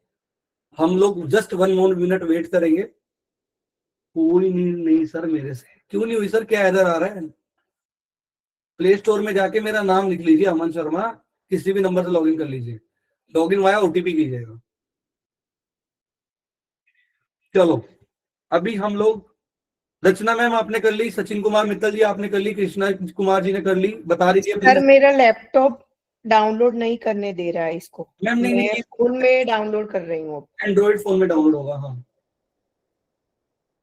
हम लोग जस्ट 1 मोर मिनट वेट करेंगे। पूरी नहीं सर, मेरे से क्यों नहीं हुई सर, क्या एरर आ रहा है। प्ले स्टोर में जाके मेरा नाम लिख लीजिए अमन शर्मा, किसी भी नंबर से लॉगिन कर लीजिए, लॉगिन वाया ओटीपी कीजिएगा। चलो अभी हम लोग, रचना मैम आपने कर ली, सचिन कुमार मित्तल जी आपने कर ली, कृष्णा कुमार जी ने कर ली। बता दीजिए सर मेरा लैपटॉप डाउनलोड नहीं करने दे रहा है इसको। मैम नहीं, मैं फोन में डाउनलोड कर रही हूँ, एंड्रॉइड फोन में डाउनलोड होगा। हाँ,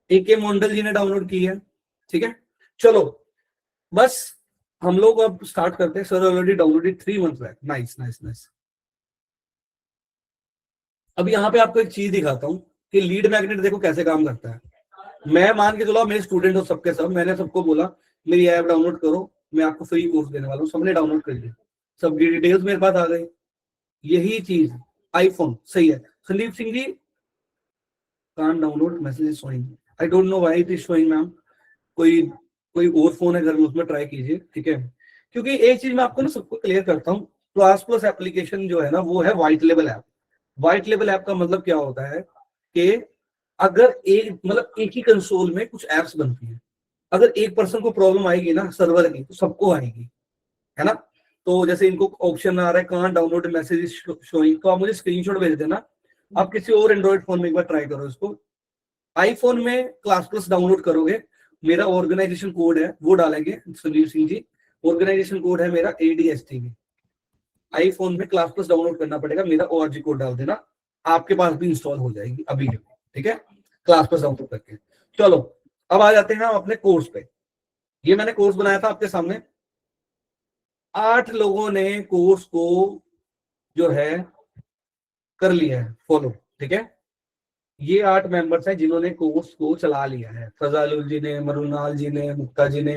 AK मोंडल जी ने डाउनलोड की है, ठीक है। चलो बस हम लोग अब स्टार्ट करते हैं। Sir already downloaded 3 months back, nice nice nice. अब यहाँ पे आपको एक चीज दिखाता हूँ कि लीड मैग्नेट देखो कैसे काम करता है। मैं मान के चलो आप मेरे स्टूडेंट हो सबके सब, मैंने सबको बोला मेरी ऐप डाउनलोड करो, मैं आपको फ्री कोर्स देने वाला हूँ। सबने डाउनलोड कर लिया, सब डिटेल्स मेरे पास आ गई। यही चीज आईफोन, सही है। Sandeep Singh ji, can download message showing, I don't know why it is showing ma'am. कोई कोई और फोन है घर में, उसमें ट्राई कीजिए, ठीक है। क्योंकि एक चीज मैं आपको ना सबको क्लियर करता हूँ, क्लास प्लस एप्लीकेशन जो है ना वो है white level app. White level app का मतलब क्या होता है कि अगर एक ही कंसोल में कुछ एप्स बनती है, अगर एक पर्सन को प्रॉब्लम आएगी ना सर्वर की तो सबको आएगी, है ना। तो जैसे इनको ऑप्शन आ रहा है कहाँ डाउनलोड मैसेज शोइंग, तो आप मुझे स्क्रीनशॉट भेज देना। आप किसी और एंड्रॉइड फोन में एक बार ट्राई करो इसको। आईफोन में क्लास प्लस डाउनलोड करोगे, मेरा ऑर्गेनाइजेशन कोड है वो डालेंगे संजीव सिंह जी, ऑर्गेनाइजेशन कोड है मेरा ADSTV। आईफोन में क्लास प्लस डाउनलोड करना पड़ेगा, मेरा ORG कोड डाल देना, आपके पास भी इंस्टॉल हो जाएगी अभी, ठीक है, क्लास प्लस डाउनलोड करके। चलो अब आ जाते हैं हम अपने कोर्स पे। ये मैंने कोर्स बनाया था आपके सामने, 8 लोगों ने कोर्स को जो है कर लिया है फॉलो, ठीक है। ये 8 मेंबर्स हैं जिन्होंने कोर्स को चला लिया है। फजालुल जी ने, मरुनाल जी ने, मुक्ता जी ने,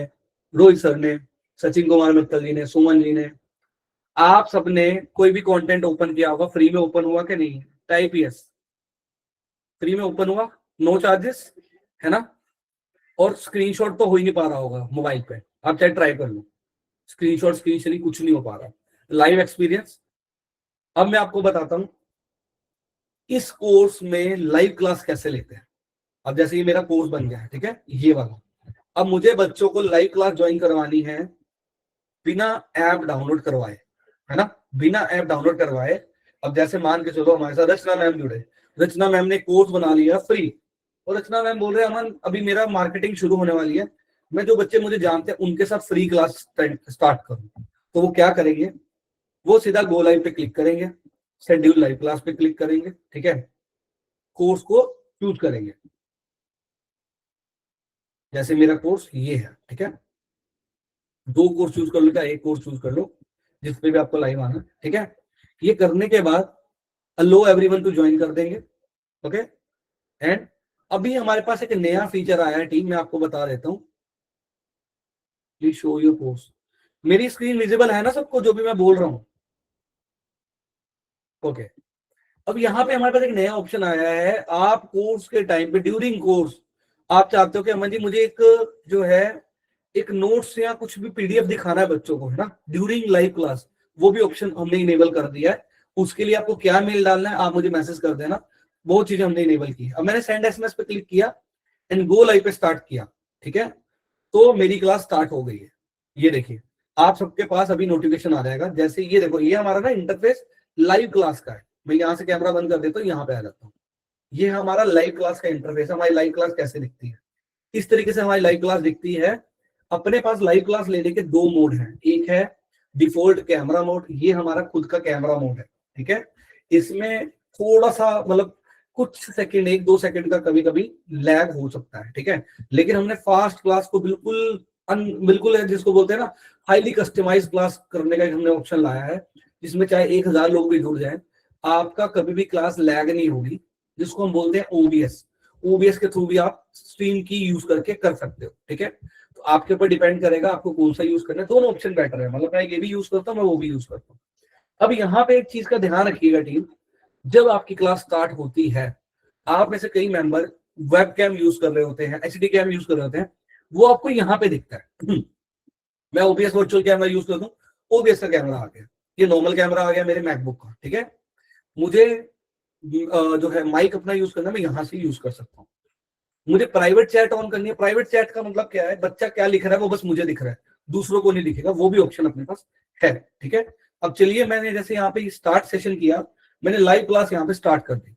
रोहित सर ने, सचिन कुमार मित्तल जी ने, सुमन जी ने। आप सबने कोई भी कंटेंट ओपन किया होगा, फ्री में ओपन हुआ कि नहीं, टाइप यस। फ्री में ओपन हुआ, नो चार्जेस, है ना। और स्क्रीनशॉट तो हो ही नहीं पा रहा होगा मोबाइल पे, आप चाहे ट्राई कर लो, स्क्रीनशॉट स्क्रीन शेयरिंग कुछ नहीं हो पा रहा। लाइव एक्सपीरियंस अब मैं आपको बताता हूं इस कोर्स में लाइव क्लास कैसे लेते हैं। अब जैसे ये मेरा कोर्स बन गया है, ठीक है, ये वाला। अब मुझे बच्चों को लाइव क्लास ज्वाइन करवानी है बिना ऐप डाउनलोड करवाए, है ना, बिना ऐप डाउनलोड करवाए। अब जैसे मान के चलो हमारे साथ रचना मैम जुड़े, रचना मैम ने कोर्स बना लिया फ्री, और रचना मैम बोल रहे हैं अमन अभी मेरा मार्केटिंग शुरू होने वाली है, मैं जो बच्चे मुझे जानते हैं उनके साथ फ्री क्लास स्टार्ट करूं। तो वो क्या करेंगे, वो सीधा गो लाइव पे क्लिक करेंगे, शेड्यूल लाइव क्लास पे क्लिक करेंगे, ठीक है, कोर्स को चूज करेंगे। जैसे मेरा कोर्स ये है, ठीक है, 2 कोर्स चूज कर लो, क्या एक कोर्स चूज कर लो जिसपे भी आपको लाइव आना, ठीक है। ये करने के बाद अलो एवरीवन टू ज्वाइन कर देंगे, ओके। एंड अभी हमारे पास एक नया फीचर आया है टीम, मैं आपको बता देता हूँ। Please show your course. मेरी स्क्रीन विजिबल है ना सबको जो भी मैं बोल रहा हूँ, ओके। अब यहाँ पे हमारे पास एक नया ऑप्शन आया है, आप कोर्स के टाइम पे ड्यूरिंग कोर्स आप चाहते हो कि अमन जी मुझे एक जो है एक नोट्स या कुछ भी PDF दिखाना है बच्चों को, है ना, ड्यूरिंग लाइव क्लास, वो भी ऑप्शन हमने इनेबल कर दिया है। उसके लिए आपको क्या मेल डालना है आप मुझे मैसेज कर देना, बहुत चीजें हमने इनेबल की। अब मैंने सेंड SMS पे क्लिक किया एंड गो लाइव पे स्टार्ट किया, ठीक है, तो मेरी क्लास स्टार्ट हो गई है। ये देखिए आप सबके पास अभी नोटिफिकेशन आ जाएगा। जैसे ये देखो ये हमारा ना इंटरफेस लाइव क्लास का है, मैं यहाँ से कैमरा बंद कर देता हूँ, यहाँ पे आ जाता हूँ। ये हमारा लाइव क्लास का इंटरफेस है, हमारी लाइव क्लास कैसे दिखती है। इस तरीके से हमारी लाइव क्लास दिखती है। अपने पास लाइव क्लास लेने के दो मोड हैं, एक है डिफॉल्ट कैमरा मोड, ये हमारा खुद का कैमरा मोड है, ठीक है। इसमें थोड़ा सा मतलब कुछ सेकंड, 1-2 सेकंड का कभी कभी लैग हो सकता है, ठीक है। लेकिन हमने फास्ट क्लास को बिल्कुल जिसको बोलते हैं ना हाईली कस्टमाइज क्लास करने का हमने ऑप्शन लाया है, जिसमें चाहे 1000 लोग भी जुड़ जाए आपका कभी भी क्लास लैग नहीं होगी, जिसको हम बोलते हैं ओबीएस। ओबीएस के थ्रू भी आप स्ट्रीम की यूज करके कर सकते हो, ठीक है। तो आपके ऊपर डिपेंड करेगा आपको कौन सा यूज करना है, दोनों ऑप्शन बेटर है, मतलब मैं ये भी यूज करता हूँ, मैं वो भी यूज करता हूँ। अब यहाँ पे एक चीज का ध्यान रखिएगा टीम, जब आपकी क्लास स्टार्ट होती है, आप में से कई मेंबर वेब कैम यूज कर रहे होते हैं, एचडी कैम यूज कर रहे होते हैं, वो आपको यहाँ पे दिखता है। मैं ओबीएस वर्चुअल कैमरा यूज कर दूं, ओबीएस का कैमरा आ गया, ये नॉर्मल कैमरा आ गया मेरे मैकबुक का, ठीक है। मुझे जो है माइक अपना यूज करना, मैं यहाँ से यूज कर सकता हूँ। मुझे प्राइवेट चैट ऑन करनी है, प्राइवेट चैट का मतलब क्या है, बच्चा क्या लिख रहा है वो बस मुझे दिख रहा है, दूसरों को नहीं दिखेगा, वो भी ऑप्शन अपने पास है, ठीक है। अब चलिए, मैंने जैसे यहाँ पे स्टार्ट सेशन किया, मैंने लाइव क्लास यहाँ पे स्टार्ट कर दी,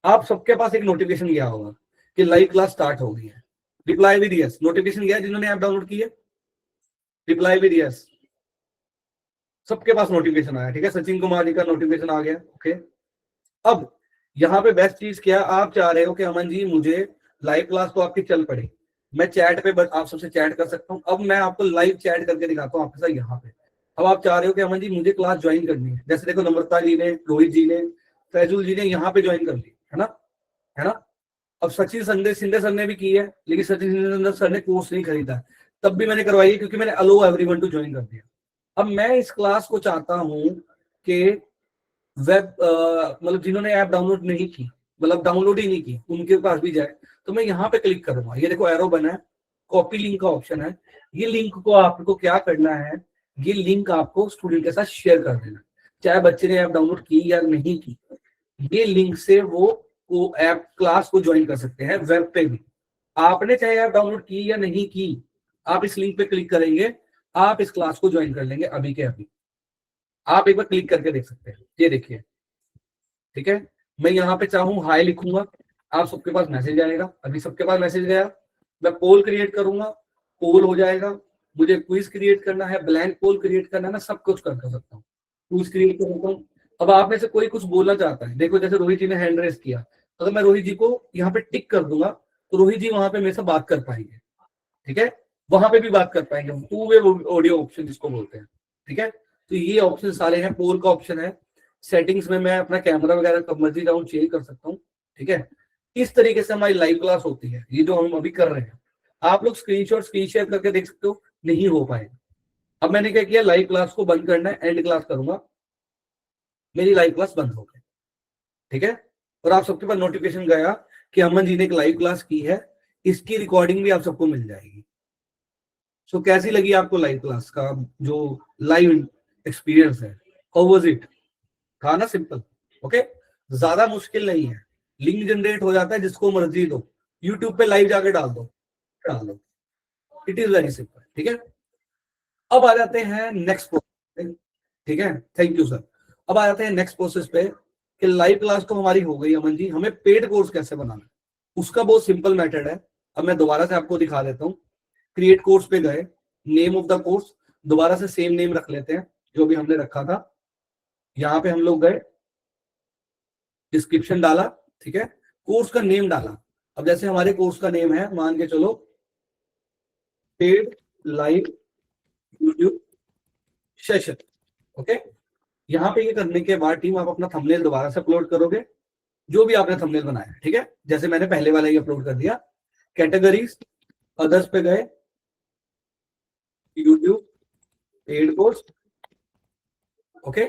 आप सबके पास एक नोटिफिकेशन गया होगा कि लाइव क्लास स्टार्ट हो गई है। रिप्लाई विद यस नोटिफिकेशन गया जिन्होंने ऐप डाउनलोड की है, रिप्लाई विद यस, सबके पास नोटिफिकेशन आया, ठीक है। सचिन कुमार जी का नोटिफिकेशन आ गया, ओके। अब यहाँ पे बेस्ट चीज क्या, आप चाह रहे हो कि अमन जी मुझे लाइव क्लास तो आपकी चल पड़ी, मैं चैट पे आप सबसे चैट कर सकता हूँ। अब मैं आपको लाइव चैट करके दिखाता हूँ आपके साथ यहाँ पे। अब आप चाह रहे हो कि अमन जी मुझे क्लास ज्वाइन करनी है, जैसे देखो नम्रता जी ने, रोहित जी ने, फैजुल जी ने यहाँ पे ज्वाइन कर ली है ना, है ना। अब सचिन शिंदे सर ने भी की है, लेकिन सचिन शिंदे सर ने कोर्स नहीं खरीदा, तब भी मैंने करवाई है क्योंकि मैंने अलो एवरीवन टू ज्वाइन कर दिया। अब मैं इस क्लास को चाहता हूँ कि वेब मतलब जिन्होंने ऐप डाउनलोड नहीं की, मतलब डाउनलोड ही नहीं की, उनके पास भी जाए, तो मैं यहाँ पे क्लिक करूंगा, ये देखो एरो बना है, कॉपी लिंक का ऑप्शन है, ये लिंक को आपको क्या करना है, ये लिंक आपको स्टूडेंट के साथ शेयर कर देना, चाहे बच्चे ने ऐप डाउनलोड की या नहीं की, ये लिंक से वो ऐप क्लास को ज्वाइन कर सकते हैं वेब पे भी। आपने चाहे ऐप डाउनलोड की या नहीं की, आप इस लिंक पे क्लिक करेंगे, आप इस क्लास को ज्वाइन कर लेंगे अभी के अभी। आप एक बार क्लिक करके देख सकते हैं, ये देखिए, ठीक है। मैं यहाँ पे चाहूँ हाई लिखूंगा, आप सबके पास मैसेज आएगा, अभी सबके पास मैसेज गया। मैं पोल क्रिएट करूंगा, पोल हो जाएगा। मुझे क्विज क्रिएट करना है, ब्लैंक पोल क्रिएट करना है, मैं सब कुछ कर सकता हूँ, क्विज क्रिएट कर सकता हूँ। अब आप में से कोई कुछ बोलना चाहता है, देखो जैसे रोहित जी ने हैंड रेस किया, अगर मैं रोहित जी को यहाँ पे टिक कर दूंगा तो रोहित जी वहां पे मेरे से बात कर पाएंगे, ठीक है, वहां पे भी बात कर पाएंगे, टू वे ऑडियो ऑप्शन जिसको बोलते हैं, ठीक है। तो ये ऑप्शन सारे हैं, पोल का ऑप्शन है, सेटिंग्स में मैं अपना कैमरा वगैरह कब मर्जी डाउन चेंज कर सकता हूँ, ठीक है। इस तरीके से हमारी लाइव क्लास होती है, ये जो हम अभी कर रहे हैं। आप लोग स्क्रीन शेयर करके देख सकते हो, नहीं हो पाएगा। अब मैंने क्या किया, लाइव क्लास को बंद करना है, एंड क्लास करूंगा, मेरी लाइव क्लास बंद हो गई, ठीक है। और आप सबके पास नोटिफिकेशन गया कि अमन जी ने एक लाइव क्लास की है, इसकी रिकॉर्डिंग भी आप सबको मिल जाएगी। सो कैसी लगी आपको लाइव क्लास का जो लाइव एक्सपीरियंस है, हाउ वाज इट? था ना सिंपल, ओके, ज्यादा मुश्किल नहीं है, लिंक जनरेट हो जाता है, जिसको मर्जी दो, यूट्यूब पे लाइव जाके डाल दो, इट इज वेरी सिंपल, ठीक है। अब आ जाते हैं नेक्स्ट प्रोसेस, ठीक है, थैंक यू सर। अब आ जाते हैं नेक्स्ट प्रोसेस पे कि लाइव क्लास तो हमारी हो गई अमन जी, हमें पेड कोर्स कैसे बनाना है, उसका बहुत सिंपल मेथड है। अब मैं दोबारा से आपको दिखा देता हूँ, क्रिएट कोर्स पे गए, नेम ऑफ द कोर्स दोबारा से सेम नेम रख लेते हैं जो भी हमने रखा था, यहाँ पे हम लोग गए, डिस्क्रिप्शन डाला, ठीक है, कोर्स का नेम डाला। अब जैसे हमारे कोर्स का नेम है, मान के चलो paid live YouTube session, okay. यहाँ पे ये करने के बाद टीम आप अपना थंबनेल दोबारा से अपलोड करोगे, जो भी आपने थंबनेल बनाया, ठीक है, जैसे मैंने पहले वाला ही अपलोड कर दिया। कैटेगरीज अदर्स पे गए, यूट्यूब पेड कोर्स, ओके।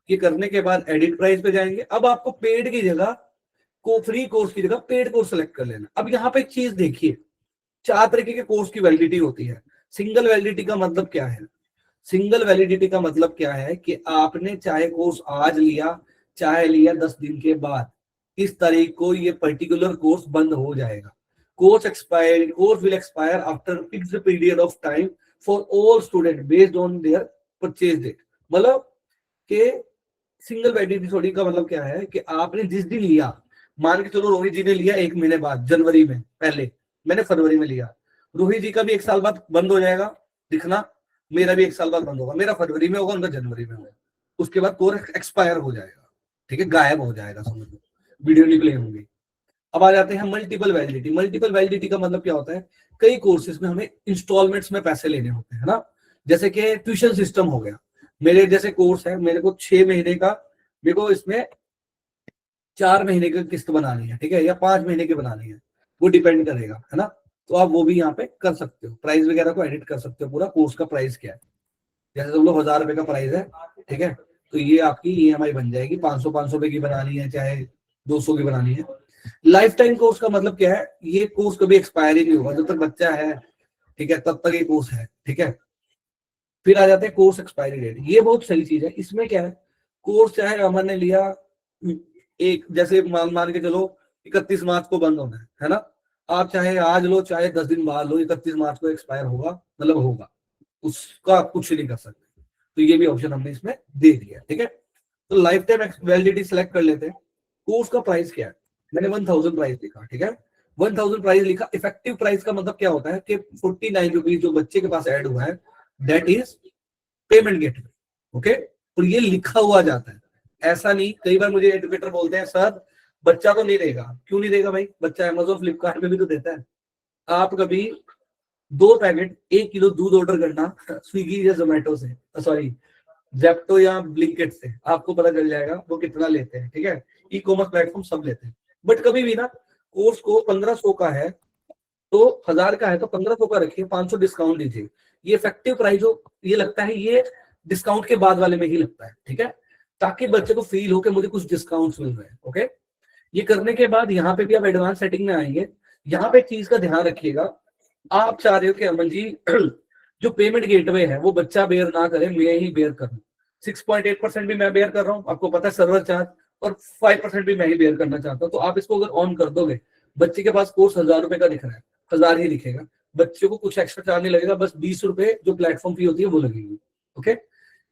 ये करने के बाद एडिट प्राइस पे जाएंगे। अब आपको पेड की जगह को फ्री कोर्स की जगह पेड कोर्स सेलेक्ट कर लेना। अब यहाँ पे एक चीज देखिए, 4 तरीके के कोर्स की वैलिडिटी होती है। सिंगल वैलिडिटी का मतलब क्या है? सिंगल वैलिडिटी का मतलब क्या है कि आपने चाहे कोर्स आज लिया, चाहे लिया 10 दिन के बाद, इस तारीख को ये पर्टिकुलर कोर्स बंद हो जाएगा। Course will expire after fixed period of time for all student based on their purchase date. मतलब कि सिंगल वैलिडिटी का मतलब क्या है कि आपने जिस दिन लिया, मान के चलो रोहित जी ने लिया 1 महीने बाद, जनवरी में, पहले मैंने फरवरी में लिया, रोहित जी का भी 1 साल बाद बंद हो जाएगा दिखना, मेरा भी 1 साल बाद बंद होगा, मेरा फरवरी में होगा, उनका जनवरी में होगा, उसके बाद कोर्स एक्सपायर हो जाएगा, ठीक है, गायब हो जाएगा, समझ लो, वीडियो नहीं प्ले होंगी। अब आ जाते हैं मल्टीपल वैलिडिटी। मल्टीपल वैलिडिटी का मतलब क्या होता है, कई कोर्सेज में हमें इंस्टॉलमेंट्स में पैसे लेने होते हैं ना, जैसे कि ट्यूशन सिस्टम हो गया, मेरे जैसे कोर्स है, मेरे को 6 महीने का, मेरे को इसमें 4 महीने की किस्त बनानी है, ठीक है, या 5 महीने की बनानी है, वो डिपेंड करेगा, है ना। तो आप वो भी यहाँ पे कर सकते हो, प्राइस वगैरह को एडिट कर सकते हो, पूरा कोर्स का प्राइस क्या है, जैसे तुम लोग 1000 रुपए का प्राइस है, ठीक है, तो ये आपकी ईएमआई बन जाएगी, 500 रुपए की बनानी है चाहे 200 की बनानी है। लाइफ टाइम कोर्स का मतलब क्या है, ये कोर्स कभी एक्सपायर ही नहीं होगा, जब तक बच्चा है, ठीक है, तब तक ये कोर्स है, ठीक है। फिर आ जाते हैं कोर्स एक्सपायरी डेट, ये बहुत सही चीज है, इसमें क्या है, कोर्स चाहे अमन ने लिया एक, जैसे मान के चलो 31 मार्च को बंद होना है ना, आप चाहे आज लो चाहे 10 दिन बाद लो, 31 मार्च को एक्सपायर होगा, मतलब होगा, उसका आप कुछ नहीं कर सकते। तो ये भी ऑप्शन हमने इसमें दे दिया, ठीक है। तो लाइफ टाइम वैलिडिटी सेलेक्ट कर लेते हैं। कोर्स का प्राइस क्या है, मैंने 1000 प्राइस लिखा, ठीक है, 1000 प्राइस लिखा। इफेक्टिव प्राइस का मतलब क्या होता है कि 49 रुपीज जो बच्चे के पास ऐड हुआ है, that is payment gateway, okay. और ये लिखा हुआ जाता है, ऐसा नहीं, कई बार मुझे एजुकेटर बोलते हैं सर बच्चा तो नहीं देगा, क्यों नहीं देगा भाई, बच्चा अमेज़न फ्लिपकार्ट में भी तो देता है। आप कभी 2 पैकेट 1 किलो दूध ऑर्डर करना स्विगी या जोमेटो से, सॉरी जेप्टो या ब्लिंकिट से, आपको पता चल जाएगा वो कितना लेते हैं, ठीक है। ई कॉमर्स प्लेटफॉर्म सब लेते हैं, बट कभी भी ना कोर्स को 1500 का है तो 1000 का है तो 1500 का रखिए, 500 डिस्काउंट दीजिए। ये इफेक्टिव प्राइस हो, ये लगता है ये डिस्काउंट के बाद वाले में ही लगता है, ठीक है, ताकि बच्चे को फील हो कि मुझे कुछ डिस्काउंट्स मिल रहे हैं, ओके। ये करने के बाद यहाँ पे भी आप एडवांस सेटिंग में आएंगे, यहाँ पे एक चीज का ध्यान रखिएगा, आप चाह रहे हो कि अमन जी जो पेमेंट गेटवे है वो बच्चा बेयर ना करे, मैं ही बेयर करूं, 6.8% भी मैं बेयर कर रहा हूँ, आपको पता है सर्वर चार्ज, और 5% भी मैं ही बेयर करना चाहता हूँ। तो आप इसको अगर ऑन कर दोगे, बच्चे के पास कोर्स 1000 रुपए का दिख रहा है, 1000 ही दिखेगा, बच्चे को कुछ एक्स्ट्रा चार्ज नहीं लगेगा, बस 20 रुपए जो प्लेटफॉर्म फी होती है वो लगेगी, ओके।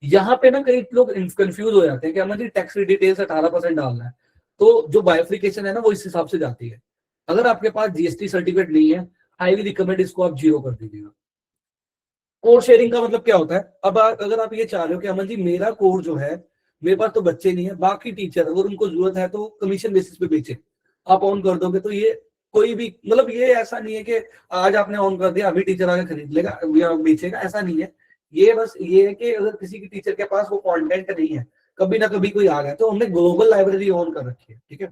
यहाँ पे ना कई लोग कंफ्यूज हो जाते हैं कि अमन जी टैक्स डिटेल्स 18% डालना है, तो जो बायोफ्रिकेशन है ना वो इस हिसाब से जाती है। अगर आपके पास जीएसटी सर्टिफिकेट नहीं है, हाईली रिकमेंड इसको आप 0 कर दीजिएगा। कोड शेयरिंग का मतलब क्या होता है, अब अगर आप ये चाह रहे हो कि अमन जी मेरा कोड जो है, मेरे पास तो बच्चे नहीं है, बाकी टीचर अगर उनको जरूरत है तो कमीशन बेसिस पे बेचे, आप ऑन कर दोगे तो ये कोई भी, मतलब ये ऐसा नहीं है कि आज आपने ऑन कर दिया अभी टीचर आके खरीद लेगा या बेचेगा, ऐसा नहीं है। ये बस ये है कि अगर किसी की टीचर के पास वो कंटेंट नहीं है, कभी ना कभी कोई आ गया, तो हमने ग्लोबल लाइब्रेरी ऑन कर रखी है, ठीक है।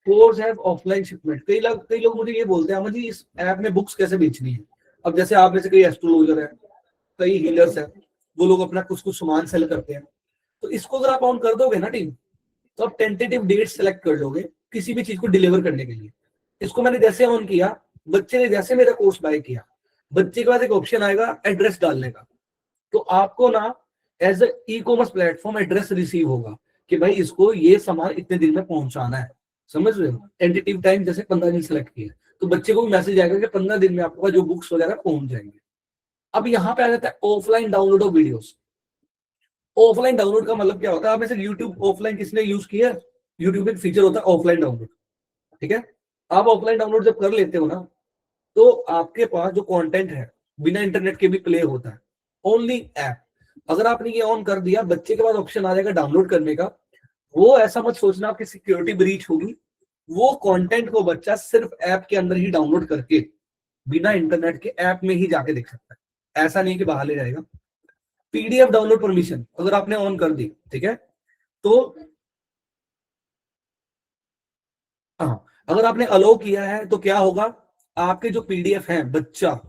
कोर्स है ऑफलाइन शिपमेंट, कई लोग मुझे ये बोलते हैं अमन जी इस ऐप में बुक्स कैसे बेचनी है। अब जैसे आप में से कई एस्ट्रोलॉजर है, कई हीलर्स हैं, वो लोग अपना कुछ कुछ सामान सेल करते हैं, तो इसको अगर आप ऑन कर दोगे ना टीम, तो आप टेंटेटिव डेट सेलेक्ट कर लोगे किसी भी चीज को डिलीवर करने के लिए। इसको मैंने जैसे ऑन किया, बच्चे ने जैसे मेरा कोर्स बाय किया, बच्चे के पास एक ऑप्शन आएगा एड्रेस डालने का, तो आपको ना as a e commerce platform address receive होगा कि भाई इसको ये सामान इतने दिन में पहुंचाना है, समझ रहे हो। टेंटेटिव टाइम जैसे 15 दिन सेलेक्ट किया, तो बच्चे को भी मैसेज आएगा कि 15 दिन में आपको जो बुक्स वगैरह पहुंच जाएंगे। अब यहाँ पे आ जाता है offline download of videos. Offline download का मतलब क्या होता है, आप में से यूट्यूब ऑफलाइन किसने यूज किया, यूट्यूब एक फीचर होता है ऑफलाइन डाउनलोड, ठीक है। आप ऑफलाइन डाउनलोड जब कर लेते हो ना, तो आपके पास जो कंटेंट है बिना इंटरनेट के भी प्ले होता है, ओनली ऐप। अगर आपने ये ऑन कर दिया, बच्चे के पास ऑप्शन आ जाएगा डाउनलोड करने का, वो ऐसा मत सोचना आपकी सिक्योरिटी ब्रीच होगी, वो कंटेंट को बच्चा सिर्फ ऐप के अंदर ही डाउनलोड करके बिना इंटरनेट के ऐप में ही जाके देख सकता है, ऐसा नहीं कि बाहर ले जाएगा। पीडीएफ डाउनलोड परमिशन अगर आपने ऑन कर दी, ठीक है, तो हाँ, अगर आपने अलाउ किया है तो क्या होगा, आपके जो पीडीएफ है बच्चा,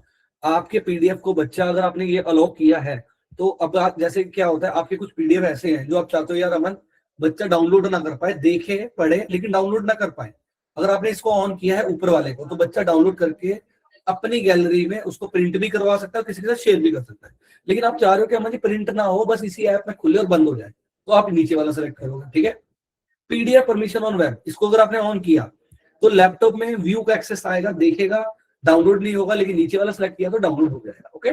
आपके पीडीएफ को बच्चा अगर आपने ये अलाउ किया है, तो अब जैसे क्या होता है, आपके कुछ पीडीएफ ऐसे हैं जो आप चाहते हो यार अमन बच्चा डाउनलोड ना कर पाए, देखे पढ़े लेकिन डाउनलोड ना कर पाए, अगर आपने इसको ऑन किया है ऊपर वाले को, तो बच्चा डाउनलोड करके अपनी गैलरी में उसको प्रिंट भी करवा सकता है, किसी के साथ शेयर भी कर सकता है। लेकिन आप चाह रहे हो कि अमन जी प्रिंट ना हो, बस इसी ऐप में खुले और बंद हो जाए, तो आप नीचे वाला सेलेक्ट करोगे, ठीक है। पीडीएफ परमिशन ऑन वेब, इसको अगर आपने ऑन किया तो लैपटॉप में व्यू का एक्सेस आएगा, देखेगा, डाउनलोड नहीं होगा, लेकिन नीचे वाला सेलेक्ट किया तो डाउनलोड हो जाएगा, ओके।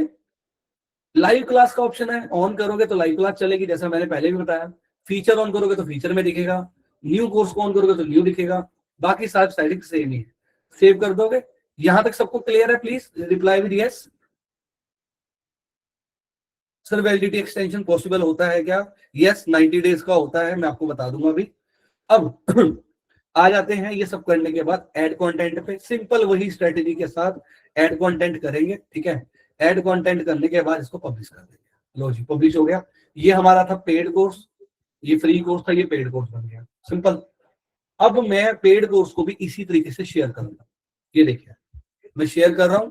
लाइव क्लास का ऑप्शन है, ऑन करोगे तो लाइव क्लास चलेगी, जैसा मैंने पहले भी बताया। फीचर ऑन करोगे तो फीचर में दिखेगा, न्यू कोर्स को ऑन करोगे तो न्यू दिखेगा, बाकी सारी सेटिंग सेम ही है। सेव कर दोगे, यहां तक सबको क्लियर है? Please reply with yes. Sir validity extension possible होता है क्या? यस, 90 डेज का होता है, मैं आपको बता दूंगा अभी। अब आ जाते हैं ये सब करने के बाद ऐड कंटेंट पे। सिंपल वही स्ट्रेटेजी के साथ ऐड कंटेंट करेंगे, ठीक है। ऐड कंटेंट करने के बाद इसको पब्लिश कर देंगे। लो जी, पब्लिश हो गया। ये हमारा था पेड कोर्स, ये फ्री कोर्स था, ये पेड कोर्स बन गया। सिंपल। अब मैं पेड कोर्स को भी इसी तरीके से शेयर करूंगा। ये देखिए मैं शेयर कर रहा हूं।